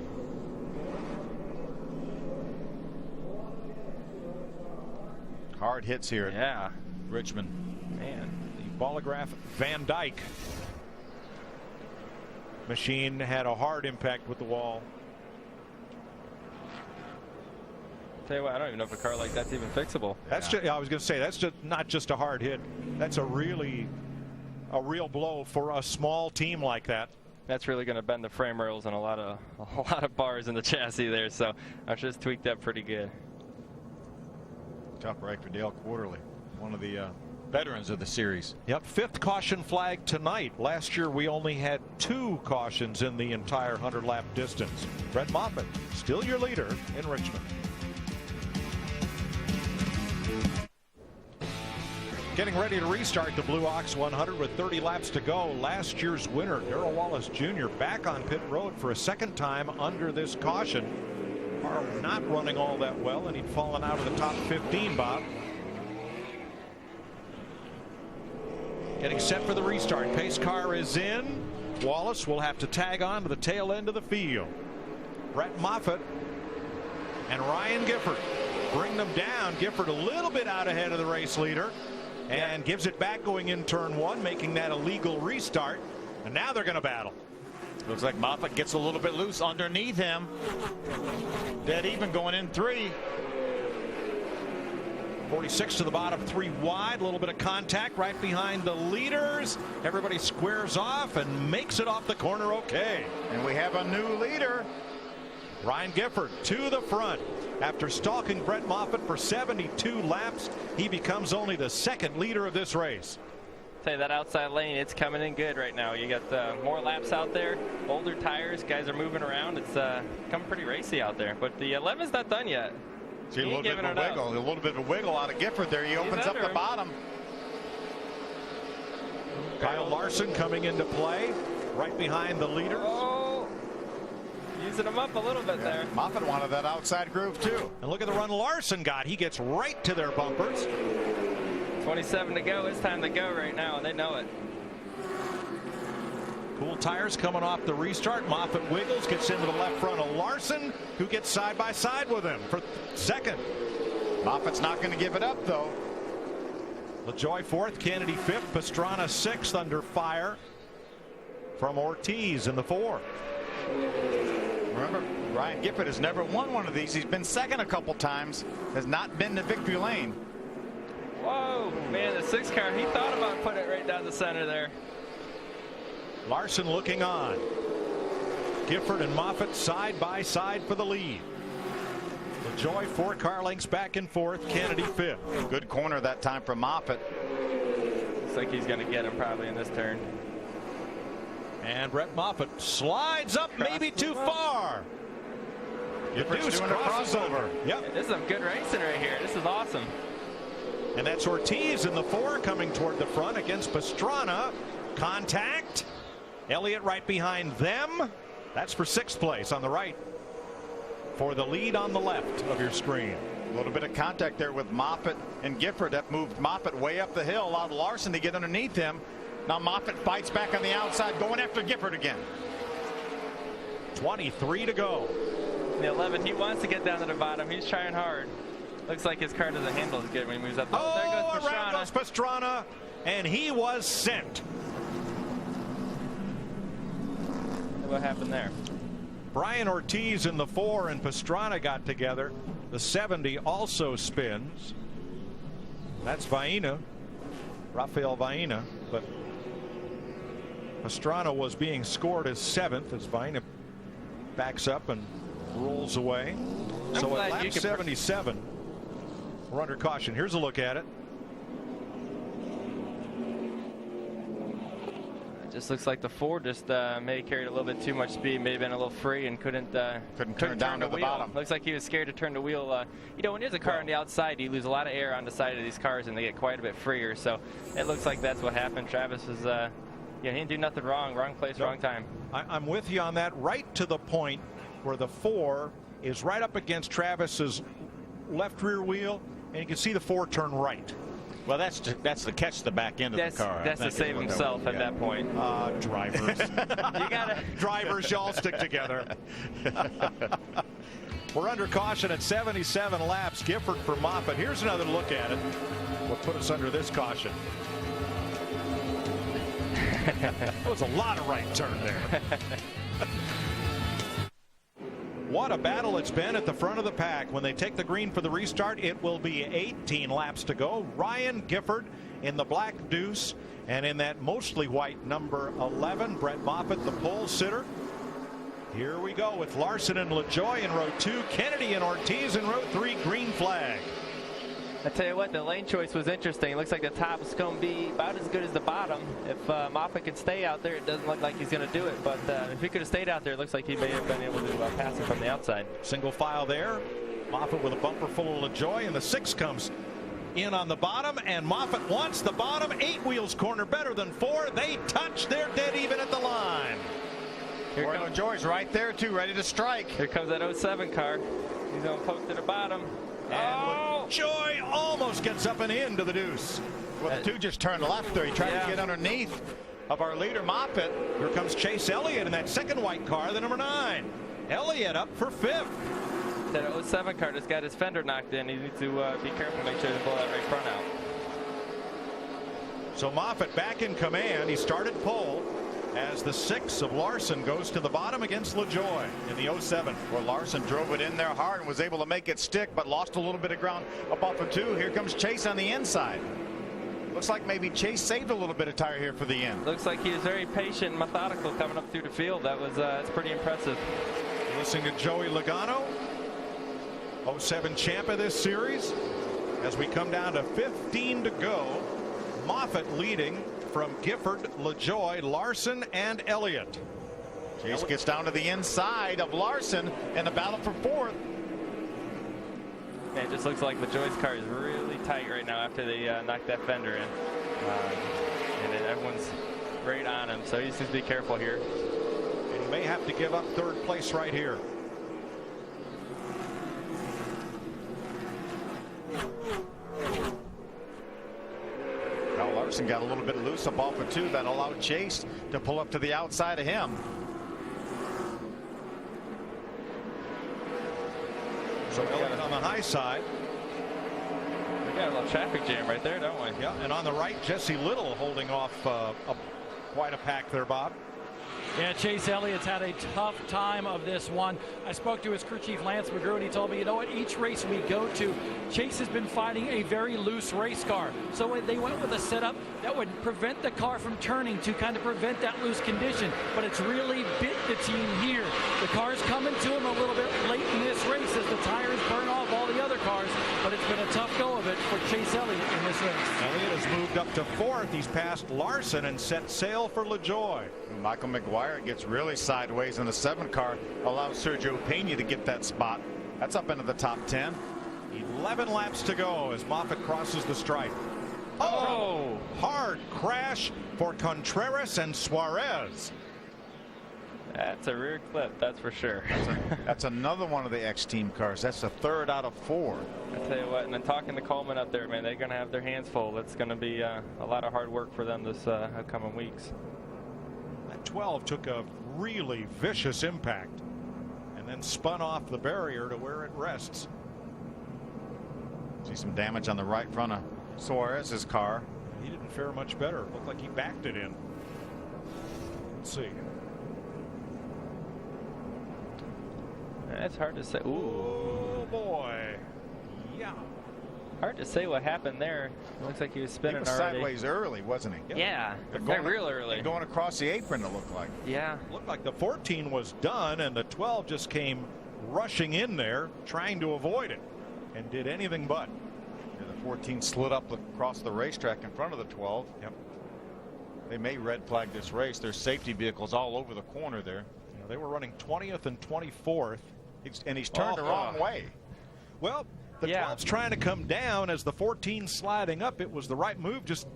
F: Hard hits here.
H: Yeah.
F: Richmond.
B: Man, the Bolograph Van Dyke machine had a hard impact with the wall.
H: Tell you what, I don't even know if a car like that's even fixable.
B: That's just, I was going to say, that's just not just a hard hit. That's a real blow for a small team like that.
H: That's really going to bend the frame rails and a lot of bars in the chassis there. So I'm sure it's tweaked up pretty good.
F: Tough break for Dale Quarterly, one of the veterans of the series.
B: Yep, 5th caution flag tonight. Last year we only had 2 cautions in the entire 100-lap distance. Brett Moffitt, still your leader in Richmond. Getting ready to restart the Blue Ox 100 with 30 laps to go. Last year's winner, Darrell Wallace Jr., back on pit road for a second time under this caution. Car not running all that well, and he'd fallen out of the top 15, Bob. Getting set for the restart. Pace car is in. Wallace will have to tag on to the tail end of the field. Brett Moffitt and Ryan Gifford bring them down. Gifford a little bit out ahead of the race leader and gives it back going in turn 1, making that a legal restart. And now they're going to battle.
F: Looks like Moffitt gets a little bit loose underneath him. Dead even going in 3.
B: 46 to the bottom, 3 wide. A little bit of contact right behind the leaders. Everybody squares off and makes it off the corner okay.
F: And we have a new leader.
B: Ryan Gifford to the front. After stalking Brett Moffitt for 72 laps, he becomes only the 2nd leader of this race.
H: Say that outside lane, it's coming in good right now. You got more laps out there, older tires, guys are moving around. It's coming pretty racy out there. But the 11's not done yet.
F: See a little bit of a wiggle out of Gifford there. He opens up the bottom.
B: Kyle Larson coming into play right behind the leaders.
H: Oh, using him up a little bit there.
F: Moffitt wanted that outside groove too.
B: And look at the run Larson got. He gets right to their bumpers.
H: 27 to go. It's time to go right now, and they know it.
B: Cool tires coming off the restart. Moffitt wiggles, gets into the left front of Larson, who gets side by side with him for 2nd.
F: Moffitt's not going to give it up though.
B: LaJoy 4th, Kennedy 5th, Pastrana 6th under fire from Ortiz in the 4.
F: Remember, Ryan Gifford has never won one of these. He's been 2nd a couple times, has not been to victory lane.
H: Whoa, man, the 6 car, he thought about putting it right down the center there.
B: Larson looking on. Gifford and Moffitt side by side for the lead. LaJoy 4 car lengths back and forth. Kennedy 5th.
F: Good corner that time for Moffitt.
H: Looks like he's going to get him probably in this turn.
B: And Brett Moffitt slides up maybe too far.
F: Gifford's doing a crossover.
B: Yep.
H: This is some good racing right here. This is awesome.
B: And that's Ortiz in the 4 coming toward the front against Pastrana. Contact. Elliott right behind them. That's for 6th place on the right. For the lead on the left of your screen.
F: A little bit of contact there with Moffitt and Gifford. That moved Moffitt way up the hill, allowed Larson to get underneath him. Now Moffitt fights back on the outside, going after Gifford again.
B: 23 to go.
H: The 11, he wants to get down to the bottom. He's trying hard. Looks like his car doesn't handle as good when he moves up.
B: Oh,
H: there goes Pastrana.
B: around goes Pastrana, and he was sent.
H: What happened there?
B: Brian Ortiz in the 4 and Pastrana got together. The 70 also spins. That's Vaina, Rafael Vaina, but Pastrana was being scored as 7th as Vaina backs up and rolls away. So at lap 77, we're under caution. Here's a look at it.
H: Just looks like the 4 just may have carried a little bit too much speed, may have been a little free and couldn't
F: turn down to the bottom.
H: Looks like he was scared to turn the wheel. You know, when there's a car on the outside, you lose a lot of air on the side of these cars and they get quite a bit freer. So it looks like that's what happened. Travis was, yeah, he didn't do nothing wrong. Wrong place, wrong time.
B: I'm with you on that, right to the point where the 4 is right up against Travis's left rear wheel, and you can see the 4 turn right.
F: Well, that's to catch the back end of the car.
H: That's to save himself at that point.
B: Drivers.
H: You gotta.
B: Drivers, y'all stick together. We're under caution at 77 laps. Gifford for Moffitt. Here's another look at it. We'll put us under this caution. That was a lot of right turn there. What a battle it's been at the front of the pack. When they take the green for the restart, it will be 18 laps to go. Ryan Gifford in the black deuce, and in that mostly white number 11, Brett Moffitt, the pole sitter. Here we go with Larson and LaJoy in row 2, Kennedy and Ortiz in row 3, green flag.
H: I tell you what, the lane choice was interesting. It looks like the top is going to be about as good as the bottom. If Moffitt could stay out there, it doesn't look like he's going to do it. But if he could have stayed out there, it looks like he may have been able to pass him from the outside.
B: Single file there. Moffitt with a bumper full of LaJoy, and the 6 comes in on the bottom, and Moffitt wants the bottom. 8 wheels corner better than 4. They touch. They're dead even at the line.
H: Here comes
F: LaJoy's right there, too, ready to strike.
H: Here comes that 07 car. He's going to poke to the bottom.
B: And LaJoy almost gets up and into the deuce.
F: Well, the 2 just turned left there. He tried to get underneath of our leader, Moffitt.
B: Here comes Chase Elliott in that second white car, the number 9. Elliott up for 5th.
H: That 07 car just got his fender knocked in. He needs to be careful, make sure to blow that right front out.
B: So Moffitt back in command. He started pole. as the 6 of Larson goes to the bottom against LaJoie in the 07.
F: Well, Larson drove it in there hard and was able to make it stick, but lost a little bit of ground up off of 2. Here comes Chase on the inside. Looks like maybe Chase saved a little bit of tire here for the end.
H: Looks like he was very patient and methodical coming up through the field. That was that's pretty impressive.
B: Listening to Joey Logano, 07 champ of this series. As we come down to 15 to go, Moffitt leading from Gifford, LaJoie, Larson, and Elliott.
F: Chase gets down to the inside of Larson in the battle for 4th.
H: Man, it just looks like LaJoie's car is really tight right now after they knocked that fender in. And then everyone's right on him, so he just needs to be careful here.
B: And he may have to give up 3rd place right here.
F: Now Larson got a little bit loose up off of 2. That allowed Chase to pull up to the outside of him.
B: So Elliott on the high side.
H: We got a little traffic jam right there, don't we?
B: Yeah, and on the right, Jesse Little holding off quite a pack there, Bob.
A: Yeah, Chase Elliott's had a tough time of this one. I spoke to his crew chief, Lance McGrew, and he told me, you know what, each race we go to, Chase has been fighting a very loose race car. So they went with a setup that would prevent the car from turning to kind of prevent that loose condition. But it's really bit the team here. The car's coming to him a little bit late in this race as the tires burn off all the other cars. But it's been a tough go of it for Chase Elliott in this race.
B: Elliott has moved up to 4th. He's passed Larson and set sail for LaJoie.
F: Michael McGuire gets really sideways in the 7 car, allows Sergio Pena to get that spot. That's up into the top 10.
B: 11 laps to go as Moffitt crosses the stripe. Oh! Hard crash for Contreras and Suarez.
H: That's a rear clip, that's for sure.
F: That's another one of the X-Team cars. That's the 3rd out of 4.
H: I tell you what, and then talking to Coleman up there, man, they're going to have their hands full. It's going to be a lot of hard work for them this upcoming weeks.
B: That 12 took a really vicious impact and then spun off the barrier to where it rests.
F: See some damage on the right front of Suarez's car.
B: He didn't fare much better. It looked like he backed it in. Let's see.
H: That's hard to say. Ooh.
B: Oh boy. Yeah.
H: Hard to say what happened there. It looks like he was spinning
F: he was
H: already.
F: Sideways early, wasn't he?
H: Yeah. Real early.
F: Going across the apron, it looked like.
H: Yeah.
B: Looked like the 14 was done and the 12 just came rushing in there trying to avoid it and did anything but.
F: Yeah, the 14 slid up across the racetrack in front of the 12.
B: Yep.
F: They may red flag this race. There's safety vehicles all over the corner there.
B: Yeah, they were running 20th and 24th.
F: And he's turned the wrong way.
B: Well, the 12's trying to come down as the 14's sliding up. It was the right move, just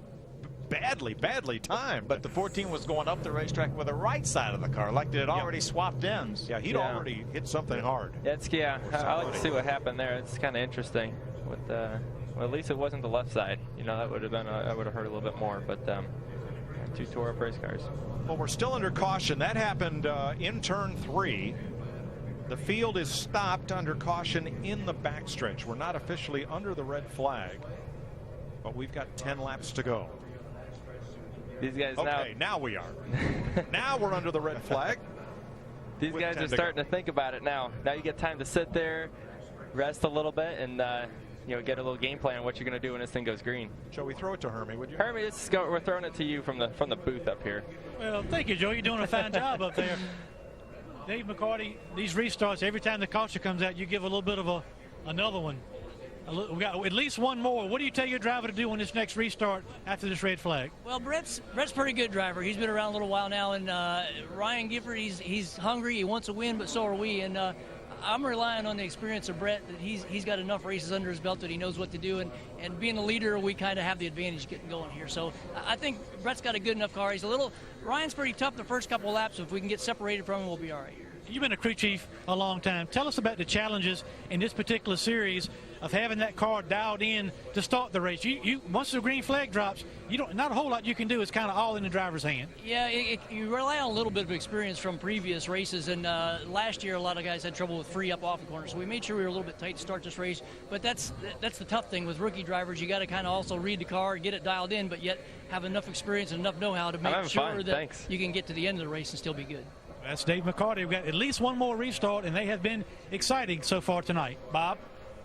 B: badly timed.
F: But the 14 was going up the racetrack with the right side of the car, like it had already swapped ends.
B: Yeah, he'd already hit something hard.
H: I like to see what happened there. It's kind of interesting. With well, at least it wasn't the left side. You know, that would have been I would have hurt a little bit more. But 2 tore up race cars.
B: Well, we're still under caution. That happened in turn 3. The field is stopped under caution in the backstretch. We're not officially under the red flag, but we've got 10 laps to go.
H: These guys
B: now we are. Now we're under the red flag.
H: These guys are starting to think about it now. Now you get time to sit there, rest a little bit, and get a little game plan on what you're going to do when this thing goes green.
B: Shall we throw it to Hermie, would you?
H: Hermie, we're throwing it to you from the booth up here.
G: Well, thank you, Joe. You're doing a fine job up there. Dave McCarty, these restarts, every time the caution comes out, you give a little bit of another one. We got at least one more. What do you tell your driver to do on this next restart after this red flag?
J: Well, Brett's a pretty good driver. He's been around a little while now, and Ryan Gifford, he's hungry. He wants to win, but so are we. And I'm relying on the experience of Brett, that he's got enough races under his belt that he knows what to do. And being a leader, we kind of have the advantage getting going here. So I think Brett's got a good enough car. Ryan's pretty tough the first couple of laps. So if we can get separated from him, we'll be all right here.
G: you've been a crew chief a long time. Tell us about the challenges in this particular series of having that car dialed in to start the race. You once the green flag drops, not a whole lot you can do. It's kind of all in the driver's hand.
J: Yeah, you rely on a little bit of experience from previous races, and last year a lot of guys had trouble with free up off the corner, so we made sure we were a little bit tight to start this race. But that's the tough thing with rookie drivers. You got to kind of also read the car, get it dialed in, but yet have enough experience and enough know-how to make sure that you can get to the end of the race and still be good.
G: That's Dave McCarty. We've got at least one more restart, and they have been exciting so far tonight. Bob?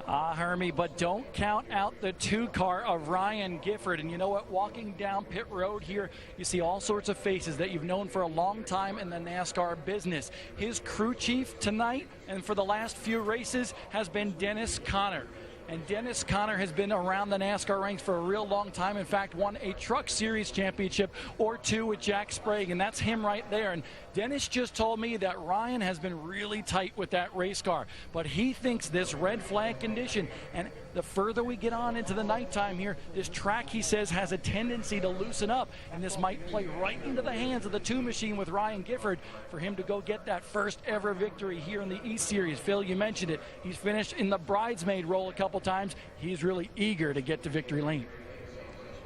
A: Hermie, but don't count out the 2-car of Ryan Gifford. And you know what? Walking down pit road here, you see all sorts of faces that you've known for a long time in the NASCAR business. His crew chief tonight and for the last few races has been Dennis Conner. And Dennis Conner has been around the NASCAR ranks for a real long time. In fact, won a Truck Series championship or 2 with Jack Sprague, and that's him right there. And Dennis just told me that Ryan has been really tight with that race car, but he thinks this red flag condition, and the further we get on into the nighttime here, this track, he says, has a tendency to loosen up, and this might play right into the hands of the 2 machine with Ryan Gifford for him to go get that first ever victory here in the East Series. Phil, you mentioned it. He's finished in the bridesmaid role a couple times. He's really eager to get to victory lane.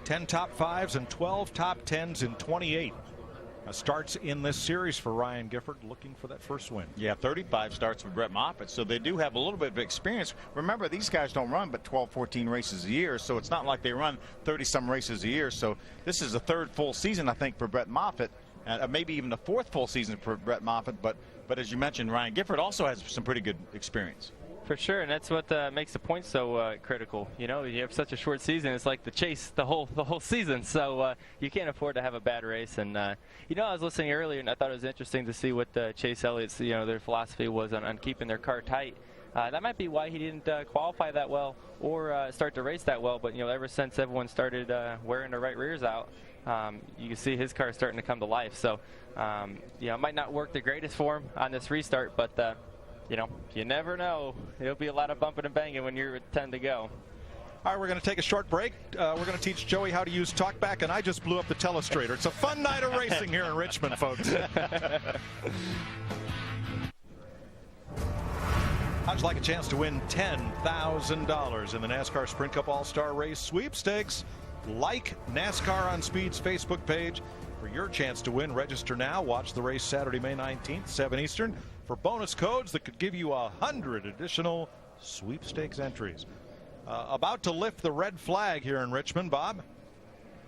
B: 10 top 5s and 12 top 10s in 28. Starts in this series for Ryan Gifford, looking for that first win.
F: Yeah, 35 starts with Brett Moffitt, so they do have a little bit of experience. Remember, these guys don't run but 12, 14 races a year, so it's not like they run 30-some races a year. So this is the 3rd full season, I think, for Brett Moffitt, maybe even the 4th full season for Brett Moffitt. But as you mentioned, Ryan Gifford also has some pretty good experience.
H: For sure, and that's what makes the points so critical. You know, you have such a short season; it's like the chase the whole season. So you can't afford to have a bad race. And you know, I was listening earlier, and I thought it was interesting to see what Chase Elliott's their philosophy was on keeping their car tight. That might be why he didn't qualify that well or start the race that well. But you know, ever since everyone started wearing the right rears out, you can see his car starting to come to life. So it might not work the greatest for him on this restart, but you never know. It'll be a lot of bumping and banging when you're 10 to go.
B: All right, we're going to take a short break. We're going to teach Joey how to use TalkBack, and I just blew up the telestrator. It's a fun night of racing here in Richmond, folks. How'd you like a chance to win $10,000 in the NASCAR Sprint Cup All-Star Race Sweepstakes? Like NASCAR on Speed's Facebook page for your chance to win. Register now. Watch the race Saturday, May 19th, 7 Eastern. For bonus codes that could give you 100 additional sweepstakes entries. About to lift the red flag here in Richmond, Bob.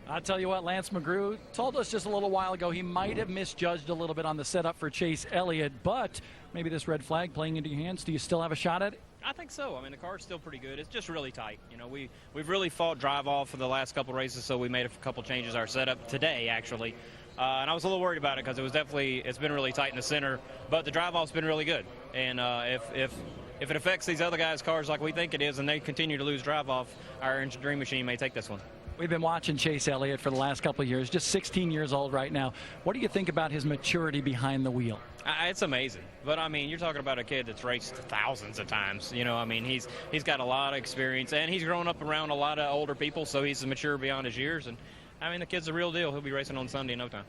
A: I'll tell you what, Lance McGrew told us just a little while ago he might have misjudged a little bit on the setup for Chase Elliott, but maybe this red flag playing into your hands. Do you still have a shot at it?
K: I think so. I mean, the car's still pretty good. It's just really tight. You know, we've really fought drive off for the last couple races, so we made a couple changes our setup today, actually. And I was a little worried about it because it's been really tight in the center, but the drive off's been really good. And if it affects these other guys' cars like we think it is, and they continue to lose drive off, our engine dream machine may take this one.
A: We've been watching Chase Elliott for the last couple of years, just 16 years old right now. What do you think about his maturity behind the wheel?
K: It's amazing. But, I mean, you're talking about a kid that's raced thousands of times. You know, I mean, he's got a lot of experience, and he's grown up around a lot of older people, so he's mature beyond his years. And, I mean, the kid's a real deal. He'll be racing on Sunday in no time.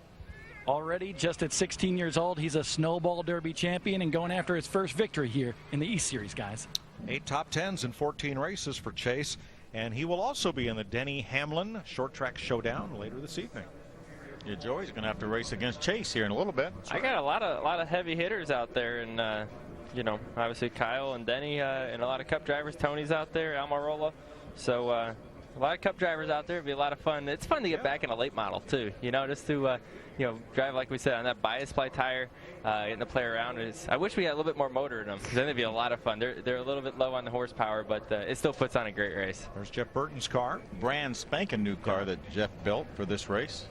A: Already, just at 16 years old, he's a Snowball Derby champion and going after his first victory here in the East Series, guys.
B: 8 top 10s in 14 races for Chase. And he will also be in the Denny Hamlin Short Track Showdown later this evening.
F: Yeah, Joey's going to have to race against Chase here in a little bit.
H: I got a lot of heavy hitters out there, and obviously Kyle and Denny, and a lot of Cup drivers. Tony's out there, Almirola. So a lot of Cup drivers out there. It'll be a lot of fun. It's fun to get back in a late model too. You know, just to drive, like we said, on that bias ply tire, getting to play around. I wish we had a little bit more motor in them, because then it'd be a lot of fun. They're a little bit low on the horsepower, but it still puts on a great race.
B: There's Jeff Burton's car.
F: Brand spanking new car that Jeff built for this race.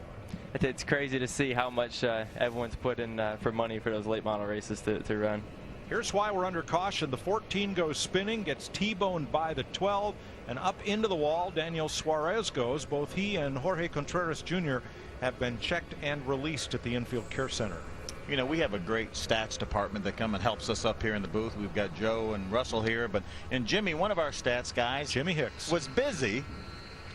H: It's crazy to see how much everyone's put in for money for those late model races to run.
B: Here's why we're under caution. The 14 goes spinning, gets T-boned by the 12, and up into the wall, Daniel Suarez goes. Both he and Jorge Contreras Jr. have been checked and released at the Infield Care Center.
F: You know, we have a great stats department that come and helps us up here in the booth. We've got Joe and Russell here, and Jimmy, one of our stats guys,
B: Jimmy Hicks,
F: was busy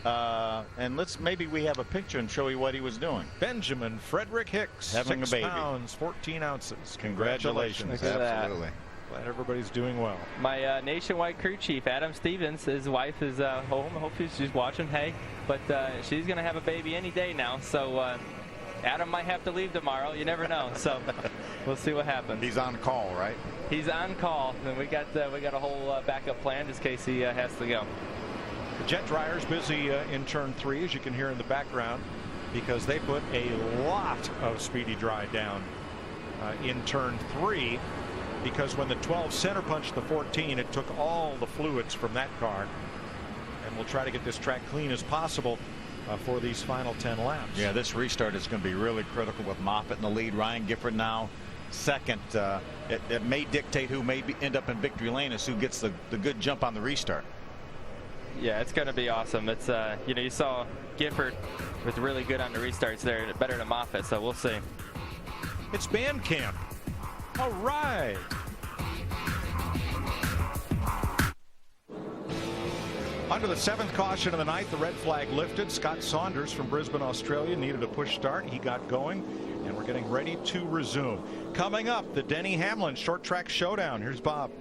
F: And maybe we have a picture and show you what he was doing.
B: Benjamin Frederick Hicks,
F: having a
B: 6
F: baby.
B: pounds, 14 ounces.
F: Congratulations. Absolutely.
B: Glad everybody's doing well.
H: My nationwide crew chief, Adam Stevens, his wife is home. Hopefully she's watching. Hey, but she's going to have a baby any day now. So Adam might have to leave tomorrow. You never know. So we'll see what happens.
F: He's on call, right?
H: He's on call, and we got a whole backup plan just in case he has to go.
B: The jet dryer's busy in turn 3, as you can hear in the background, because they put a lot of speedy dry down in turn 3. Because when the 12 center punched the 14, it took all the fluids from that car. And we'll try to get this track clean as possible for these final 10 laps.
F: Yeah, this restart is going to be really critical with Moffitt in the lead. Ryan Gifford now second. It may dictate who may end up in victory lane as who gets the good jump on the restart.
H: Yeah, it's going to be awesome. It's you saw Gifford was really good on the restarts there, better than Moffitt, so we'll see.
B: It's band camp. All right. Under the 7th caution of the night, the red flag lifted. Scott Saunders from Brisbane, Australia, needed a push start. He got going, and we're getting ready to resume. Coming up, the Denny Hamlin short track showdown. Here's Bob.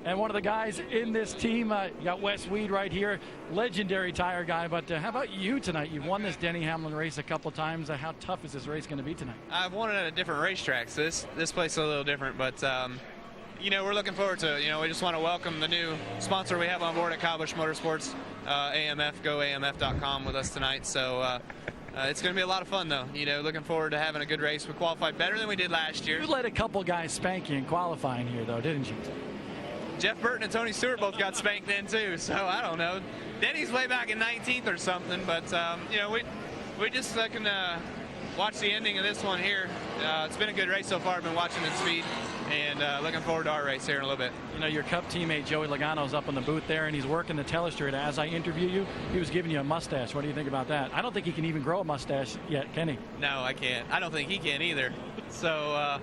A: And one of the guys in this team, you got Wes Weed right here, legendary tire guy. But how about you tonight? You've won this Denny Hamlin race a couple times. How tough is this race going to be tonight?
L: I've won it at a different racetrack, so this place is a little different. But we're looking forward to it. We just want to welcome the new sponsor we have on board at Kyle Busch Motorsports, AMF. Go AMF.com with us tonight. So. It's going to be a lot of fun, though. Looking forward to having a good race. We qualified better than we did last year.
A: You let a couple guys spank you in qualifying here, though, didn't you?
L: Jeff Burton and Tony Stewart both got spanked then, too. So, I don't know. Denny's way back in 19th or something. But, we just can watch the ending of this one here. It's been a good race so far. I've been watching the speed and looking forward to our race here in a little bit.
A: Your Cup teammate Joey Logano's up in the booth there, and he's working the telestrate. As I interview you, he was giving you a mustache. What do you think about that? I don't think he can even grow a mustache yet, can he?
L: No, I can't. I don't think he can either. So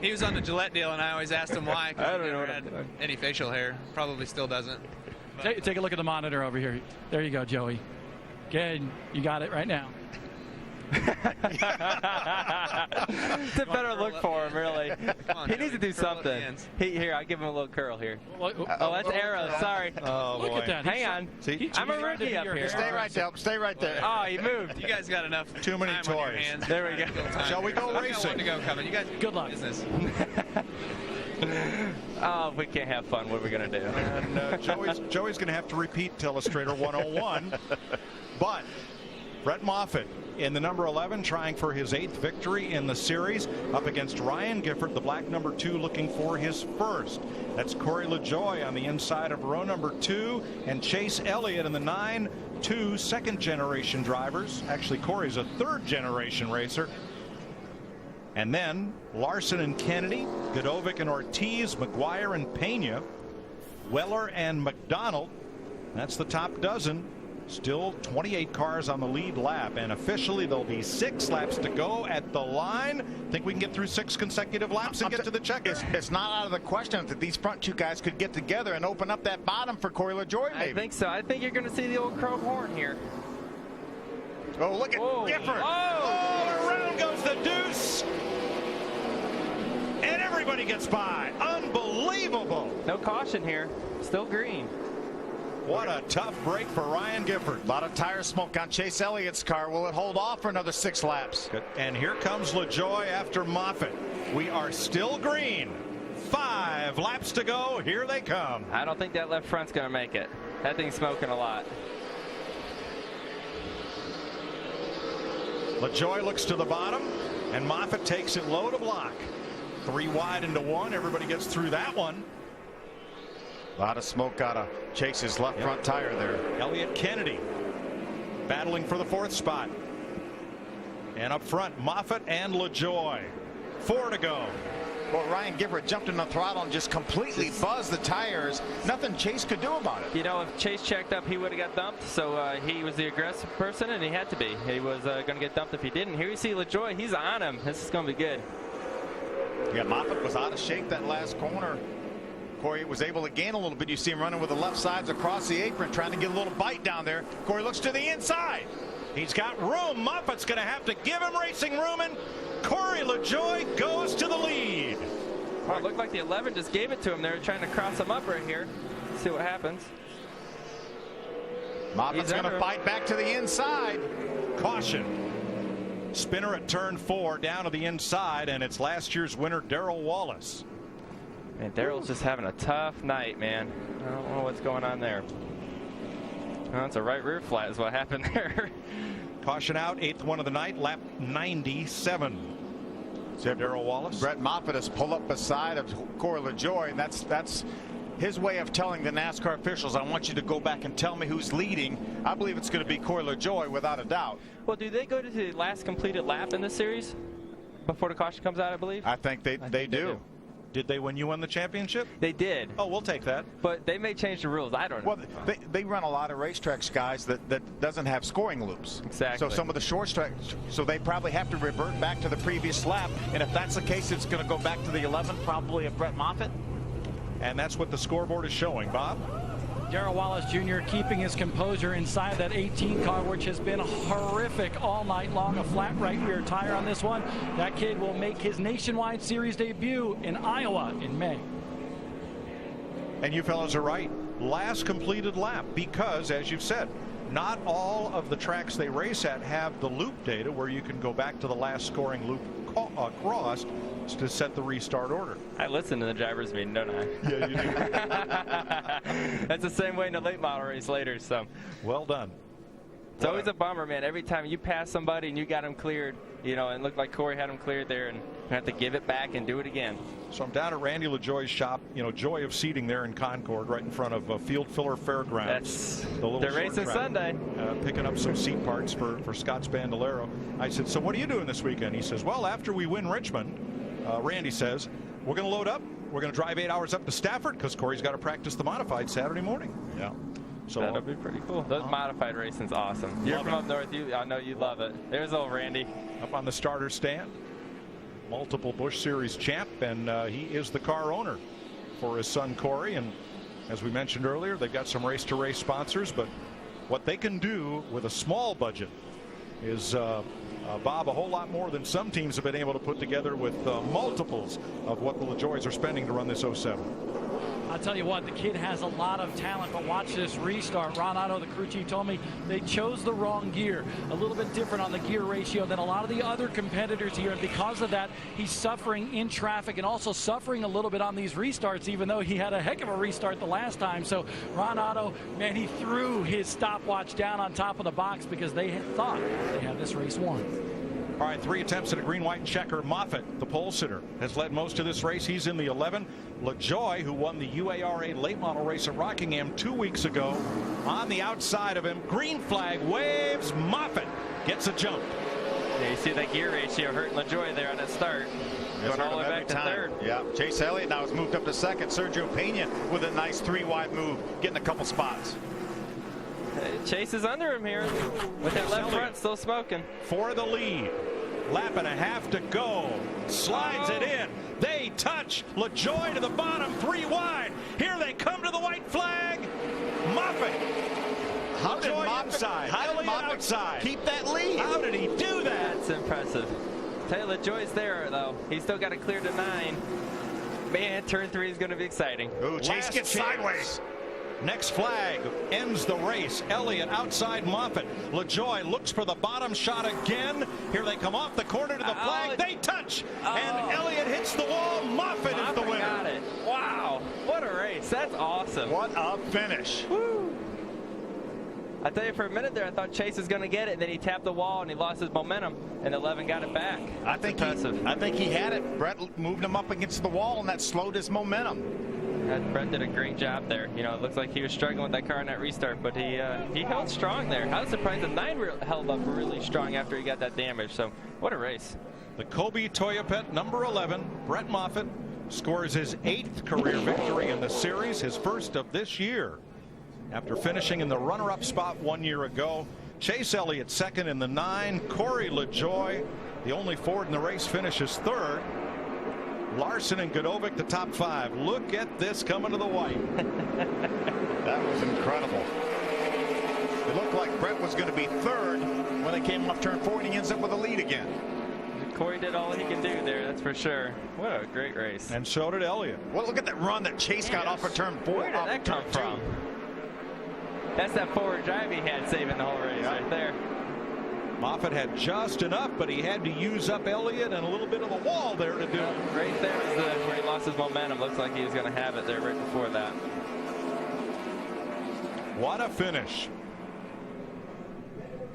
L: he was on the Gillette deal, and I always asked him why. I don't know had any facial hair. Probably still doesn't.
A: Take a look at the monitor over here. There you go, Joey. Good. You got it right now.
H: It's a better look for him, really.
L: On,
H: he needs to do something. Here, I'll give him a little curl here. Oh, that's arrow. Sorry.
F: Oh,
A: look at that.
H: Hang on.
F: See,
H: I'm a rookie up here.
F: Stay right there. Stay right there.
H: Oh, he moved.
L: You guys got enough.
F: Too many
L: time
F: toys.
L: on your hands.
H: There we go.
B: Shall we go racing?
L: To go coming. You guys
A: good luck.
L: Business.
H: Oh, if we can't have fun, what are we going to do?
B: And Joey's going to have to repeat Telestrator 101. But Brett Moffitt in the number 11 trying for his 8th victory in the series up against Ryan Gifford, the black number 2, looking for his first. That's Corey LaJoie on the inside of row number 2 and Chase Elliott in the 9-2 second generation drivers. Actually, Corey's a 3rd generation racer. And then Larson and Kennedy, Godovic and Ortiz, McGuire and Pena, Weller and McDonald. That's the top dozen. Still 28 cars on the lead lap, and officially there'll be 6 laps to go at the line. Think we can get through 6 consecutive laps and get to the checker?
F: It's not out of the question that these front 2 guys could get together and open up that bottom for Corey LaJoie, maybe.
H: I think so. I think you're going to see the old chrome horn here.
F: Oh, look at Gifford.
B: Oh, around goes the deuce. And everybody gets by. Unbelievable.
H: No caution here. Still green.
B: What a tough break for Ryan Gifford.
F: A lot of tire smoke on Chase Elliott's car. Will it hold off for another 6 laps?
B: Good. And here comes LaJoie after Moffitt. We are still green. 5 laps to go. Here they come.
H: I don't think that left front's going to make it. That thing's smoking a lot.
B: LaJoie looks to the bottom, and Moffitt takes it low to block. 3 wide into 1. Everybody gets through that one.
F: A lot of smoke out of Chase's left front tire there.
B: Elliott Kennedy battling for the 4th spot. And up front, Moffitt and LaJoie. 4 to go.
F: Well, Ryan Gifford jumped in the throttle and just completely buzzed the tires. Nothing Chase could do about it.
H: If Chase checked up, he would have got dumped. So he was the aggressive person, and he had to be. He was going to get dumped if he didn't. Here you see LaJoie. He's on him. This is going to be good.
F: Yeah, Moffitt was out of shape that last corner. Corey was able to gain a little bit. You see him running with the left sides across the apron, trying to get a little bite down there. Corey looks to the inside.
B: He's got room. Moffitt's going to have to give him racing room, and Corey LaJoie goes to the lead.
H: Well, it looked like the 11 just gave it to him. They were trying to cross him up right here. See what happens.
F: Moffitt's going to fight back to the inside.
B: Caution. Spinner at turn 4 down to the inside, and it's last year's winner, Darrell Wallace.
H: Man, Darrell's just having a tough night, man. I don't know what's going on there. Oh, it's a right rear flat is what happened there.
B: Caution out, 8th one of the night, lap 97. Darrell Wallace.
F: Brett Moffitt has pulled up beside of Corey LaJoie, and that's his way of telling the NASCAR officials, I want you to go back and tell me who's leading. I believe it's going to be Corey LaJoie without a doubt.
H: Well, do they go to the last completed lap in this series before the caution comes out, I believe?
F: I think they do.
B: Did they when you won the championship?
H: They did.
B: Oh, we'll take that.
H: But they may change the rules. I don't know.
F: Well, they run a lot of racetracks, guys, that doesn't have scoring loops.
H: Exactly.
F: So some of the short tracks, so they probably have to revert back to the previous lap. And if that's the case, it's going to go back to the 11, probably of Brett Moffitt.
B: And that's what the scoreboard is showing, Bob.
A: Darrell Wallace Jr. keeping his composure inside that 18 car, which has been horrific all night long. A flat right rear tire on this one. That kid will make his nationwide series debut in Iowa in May.
B: And you fellas are right. Last completed lap, because, as you've said, not all of the tracks they race at have the loop data where you can go back to the last scoring loop crossed to set the restart order.
H: I listen to the driver's meeting, don't I?
B: Yeah, you do.
H: That's the same way in the late model race later. So,
B: well done.
H: It's always a bummer, man. Every time you pass somebody and you got him cleared, you know, and it looked like Corey had him cleared there, and you have to give it back and do it again.
B: So I'm down at Randy LaJoie's shop, you know, joy of seating there in Concord, right in front of Field Filler Fairgrounds.
H: They're racing Sunday.
B: Picking up some seat parts for Scott's Bandolero. I said, so what are you doing this weekend? He says, well, after we win Richmond, Randy says, we're going to load up. We're going to drive 8 hours up to Stafford because Corey's got to practice the modified Saturday morning. Yeah. So
H: that'll be pretty cool. Those modified racing's awesome. You're from up north. I know you love it. There's old Randy.
B: Up on the starter stand. Multiple Busch Series champ, and he is the car owner for his son Corey. And as we mentioned earlier, they've got some race-to-race sponsors, but what they can do with a small budget is, Bob, a whole lot more than some teams have been able to put together with multiples of what the LaJoies are spending to run this 07.
A: I'll tell you what, the kid has a lot of talent, but watch this restart. Ron Otto, the crew chief, told me they chose the wrong gear. A little bit different on the gear ratio than a lot of the other competitors here, and because of that, he's suffering in traffic and also suffering a little bit on these restarts, even though he had a heck of a restart the last time. So Ron Otto, man, he threw his stopwatch down on top of the box because they thought they had this race won.
B: All right, 3 attempts at a green-white checker. Moffitt, the pole sitter, has led most of this race. He's in the 11. LaJoie, who won the UARA late model race at Rockingham 2 weeks ago, on the outside of him. Green flag waves. Moffitt gets a jump.
H: Yeah, you see that gear ratio hurting LaJoie there on that start. Going all the way back to third.
F: Yeah, Chase Elliott now has moved up to second. Sergio Pena with a nice 3-wide move, getting a couple spots.
H: Chase is under him here with that left front still smoking.
B: For the lead. Lap and a half to go. Slides it in. They touch. LaJoie to the bottom, 3 wide. Here they come to the white flag. Moffitt.
F: How did Moffitt
B: outside
F: keep that lead?
B: How did he do that?
H: That's impressive. Tell you, LaJoie's there, though. He's still got to clear to 9. Man, turn 3 is going to be exciting.
F: Ooh, Chase gets sideways.
B: Next flag ends the race. Elliott outside Moffitt. LaJoie looks for the bottom shot again. Here they come off the corner to the flag. They touch. And Elliott hits the wall. Moffitt is the winner.
H: Got it. Wow. What a race. That's awesome.
F: What a finish.
H: Woo. I tell you, for a minute there, I thought Chase was going to get it, and then he tapped the wall, and he lost his momentum, and 11 got it back.
F: I think he had it. Brett moved him up against the wall, and that slowed his momentum.
H: Brett did a great job there. You know, it looks like he was struggling with that car in that restart, but he held strong there. I was surprised the 9 held up really strong after he got that damage. So, what a race.
B: The Kobe Toyopet number 11, Brett Moffitt, scores his 8th career victory in the series, his first of this year. After finishing in the runner-up spot 1 year ago, Chase Elliott second in the 9. Corey LaJoie, the only Ford in the race, finishes 3rd. Larson and Godovic, the top 5. Look at this coming to the white.
F: That was incredible. It looked like Brett was going to be third when they came off turn 4, and he ends up with a lead again.
H: Corey did all he could do there, that's for sure. What a great race.
B: And so did Elliott.
F: Well, look at that run that Chase got off of turn 4.
H: Where did that come from? That's that forward drive he had saving the whole race right there.
B: Moffitt had just enough, but he had to use up Elliott and a little bit of the wall there to do it.
H: Right there was where he lost his momentum. Looks like he was going to have it there right before that.
B: What a finish.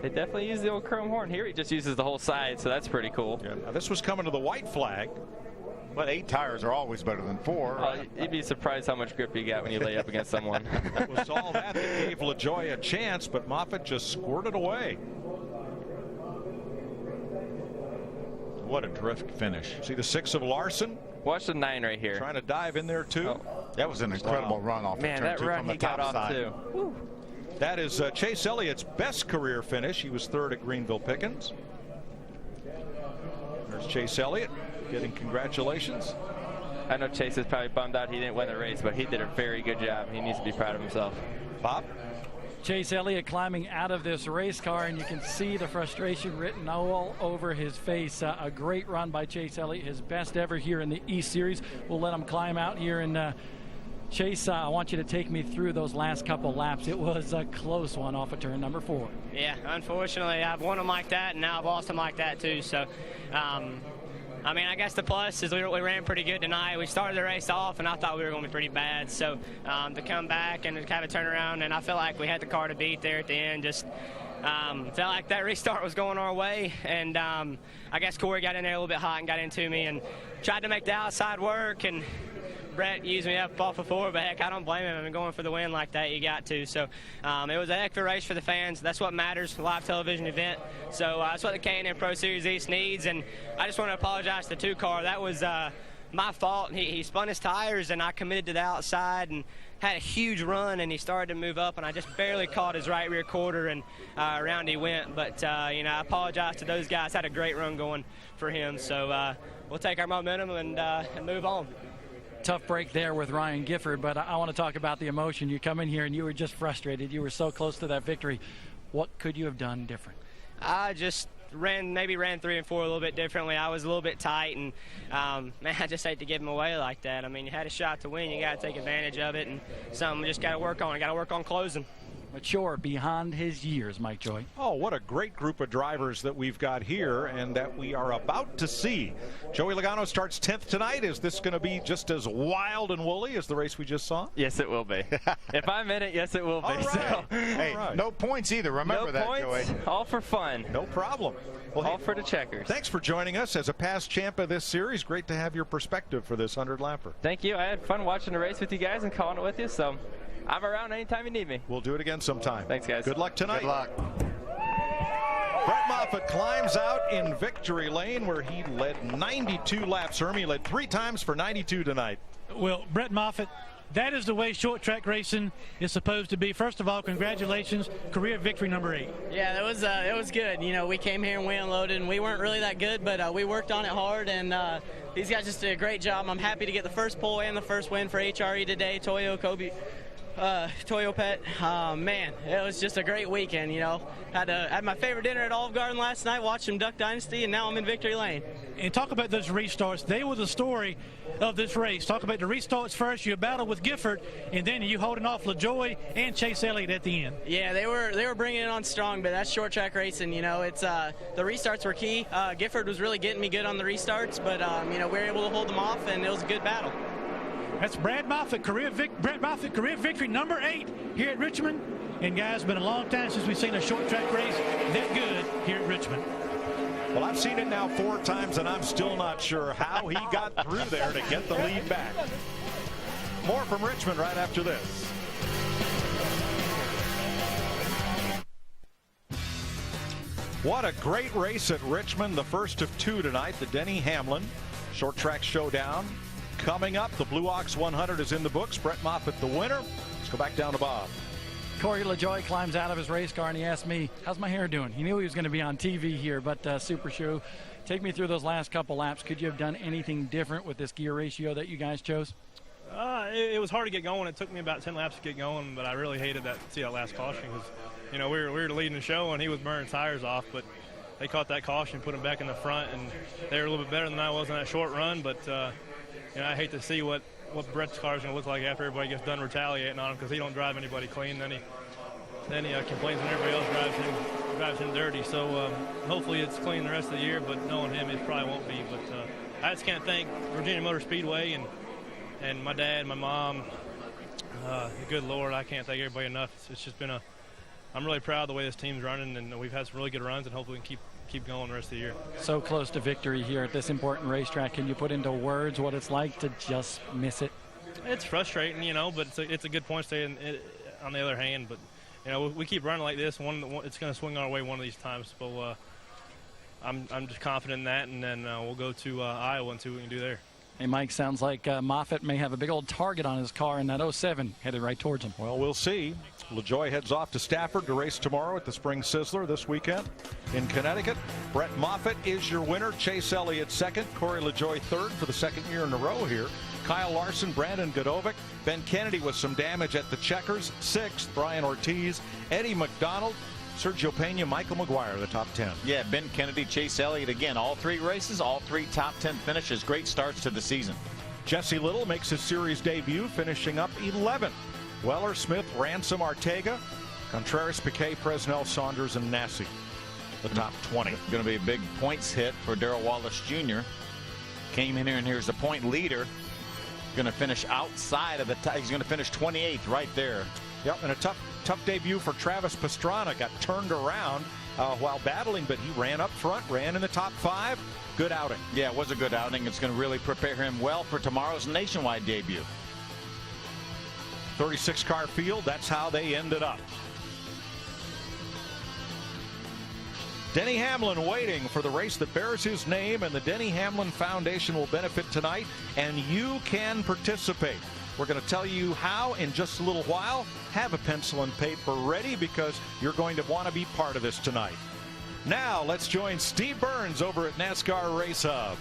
H: They definitely use the old chrome horn. Here he just uses the whole side, so that's pretty cool.
B: Yeah, now this was coming to the white flag.
F: But 8 tires are always better than 4.
H: You'd be surprised how much grip you got when you lay up against someone.
B: It was all that gave LaJoie a chance, but Moffitt just squirted away.
F: What a terrific finish.
B: See the 6 of Larson?
H: Watch the 9 right here.
B: Trying to dive in there, too.
F: Oh. That was an incredible run off
H: Man,
F: of turn
H: that
F: 2
H: run
F: from the
H: he got
F: top
H: off,
F: side.
H: too. Woo.
B: That is Chase Elliott's best career finish. He was 3rd at Greenville Pickens. There's Chase Elliott getting congratulations.
H: I know Chase is probably bummed out he didn't win the race, but he did a very good job. He needs to be proud of himself.
B: Bob?
A: Chase Elliott climbing out of this race car, and you can see the frustration written all over his face. A great run by Chase Elliott, his best ever here in the East Series. We'll let him climb out here. And Chase, I want you to take me through those last couple laps. It was a close one off of turn number 4.
M: Yeah, unfortunately, I've won them like that, and now I've lost them like that too. So, I mean, I guess the plus is we ran pretty good tonight. We started the race off, and I thought we were going to be pretty bad. So to come back and have a turnaround, and I felt like we had the car to beat there at the end. Just felt like that restart was going our way, and I guess Corey got in there a little bit hot and got into me and tried to make the outside work, and Brett used me up off of 4, but heck, I don't blame him. I mean, going for the win like that, you got to. So it was a heck of a race for the fans. That's what matters, a live television event. So that's what the K&N Pro Series East needs. And I just want to apologize to the 2-car. That was my fault. He spun his tires, and I committed to the outside and had a huge run, and he started to move up, and I just barely caught his right rear quarter, and around he went. But, you know, I apologize to those guys. Had a great run going for him. So we'll take our momentum and move on.
A: Tough break there with Ryan Gifford, but I want to talk about the emotion. You come in here and you were just frustrated. You were so close to that victory. What could you have done different?
M: I just maybe ran 3 and 4 a little bit differently. I was a little bit tight, and man, I just hate to give him away like that. I mean, you had a shot to win. You got to take advantage of it, and something we just got to work on. Got to work on closing.
A: Mature beyond his years, Mike Joy.
B: Oh, what a great group of drivers that we've got here and that we are about to see. Joey Logano starts 10th tonight. Is this going to be just as wild and woolly as the race we just saw?
H: Yes, it will be. If I'm in it, yes, it will be.
B: All right.
H: So.
F: Hey, no points either. Remember that, Joey.
H: All for fun.
B: No problem. Well,
H: all for the checkers.
B: Thanks for joining us as a past champ of this series. Great to have your perspective for this 100-lapper.
H: Thank you. I had fun watching the race with you guys and calling it with you, so I'm around anytime you need me.
B: We'll do it again sometime.
H: Thanks, guys.
B: Good luck tonight.
F: Good luck.
B: Brett Moffitt climbs out in victory lane where he led 92 laps. Hermie led 3 times for 92 tonight.
G: Well, Brett Moffitt, that is the way short track racing is supposed to be. First of all, congratulations, career victory number 8.
N: Yeah, it was good. You know, we came here and we unloaded, and we weren't really that good, but we worked on it hard, and these guys just did a great job. I'm happy to get the first pole and the first win for HRE today. Toyo Pet. Man, it was just a great weekend, you know. Had my favorite dinner at Olive Garden last night, watched some Duck Dynasty, and now I'm in victory lane.
G: And talk about those restarts. They were the story of this race. Talk about the restarts first, your battle with Gifford, and then you holding off LaJoie and Chase Elliott at the end.
N: Yeah, they were bringing it on strong, but that's short track racing, you know. It's the restarts were key. Gifford was really getting me good on the restarts, but you know, we were able to hold them off, and it was a good battle.
G: That's Brett Moffitt, career victory number 8 here at Richmond. And guys, it's been a long time since we've seen a short track race that good here at Richmond.
B: Well, I've seen it now 4 times, and I'm still not sure how he got through there to get the lead back. More from Richmond right after this. What a great race at Richmond, the first of 2 tonight, the Denny Hamlin short track showdown. Coming up, the Blue Ox 100 is in the books. Brett Moffitt the winner. Let's go back down to Bob.
A: Corey LaJoie climbs out of his race car and he asked me, how's my hair doing? He knew he was going to be on TV here, but Super Shoe, take me through those last couple laps. Could you have done anything different with this gear ratio that you guys chose?
O: It was hard to get going. It took me about 10 laps to get going, but I really hated that last caution because, you know, we were leading the show and he was burning tires off, but they caught that caution, put him back in the front, and they were a little bit better than I was in that short run, but, you know, I hate to see what Brett's car is going to look like after everybody gets done retaliating on him because he don't drive anybody clean. Then he complains when everybody else drives him dirty. So hopefully it's clean the rest of the year, but knowing him, it probably won't be. But I just can't thank Virginia Motor Speedway and my dad, my mom. Good Lord, I can't thank everybody enough. It's just been I'm really proud of the way this team's running, and we've had some really good runs, and hopefully we can keep going the rest of the year. So close to victory here at this important racetrack. Can you put into words what it's like to just miss it? It's frustrating, you know, but it's a good point to stay on the other hand. But, you know, we keep running like this. It's going to swing our way one of these times. So I'm just confident in that, and then we'll go to Iowa and see what we can do there. Hey, Mike, sounds like Moffitt may have a big old target on his car in that 07 headed right towards him.
B: Well, we'll see. LaJoie heads off to Stafford to race tomorrow at the Spring Sizzler this weekend in Connecticut. Brett Moffitt is your winner. Chase Elliott second. Corey LaJoie third for the second year in a row here. Kyle Larson, Brandon Godovic, Ben Kennedy with some damage at the checkers. Sixth, Brian Ortiz, Eddie McDonald, Sergio Pena, Michael McGuire, the top 10.
P: Yeah, Ben Kennedy, Chase Elliott again. All three races, all three top 10 finishes. Great starts to the season.
B: Jesse Little makes his series debut, finishing up 11th. Weller, Smith, Ransom, Ortega, Contreras, Piquet, Presnell, Saunders, and Nassi, the top 20.
P: Going to be a big points hit for Darrell Wallace Jr. Came in here, and here's the point leader. Going to finish outside of the he's going to finish 28th right there.
B: Yep, and a tough debut for Travis Pastrana. Got turned around while battling, but he ran up front, ran in the top 5. Good outing.
P: Yeah, it was a good outing. It's going to really prepare him well for tomorrow's nationwide debut.
B: 36-car field, that's how they ended up. Denny Hamlin waiting for the race that bears his name, and the Denny Hamlin Foundation will benefit tonight, and you can participate. We're going to tell you how in just a little while. Have a pencil and paper ready because you're going to want to be part of this tonight. Now let's join Steve Burns over at NASCAR Race Hub.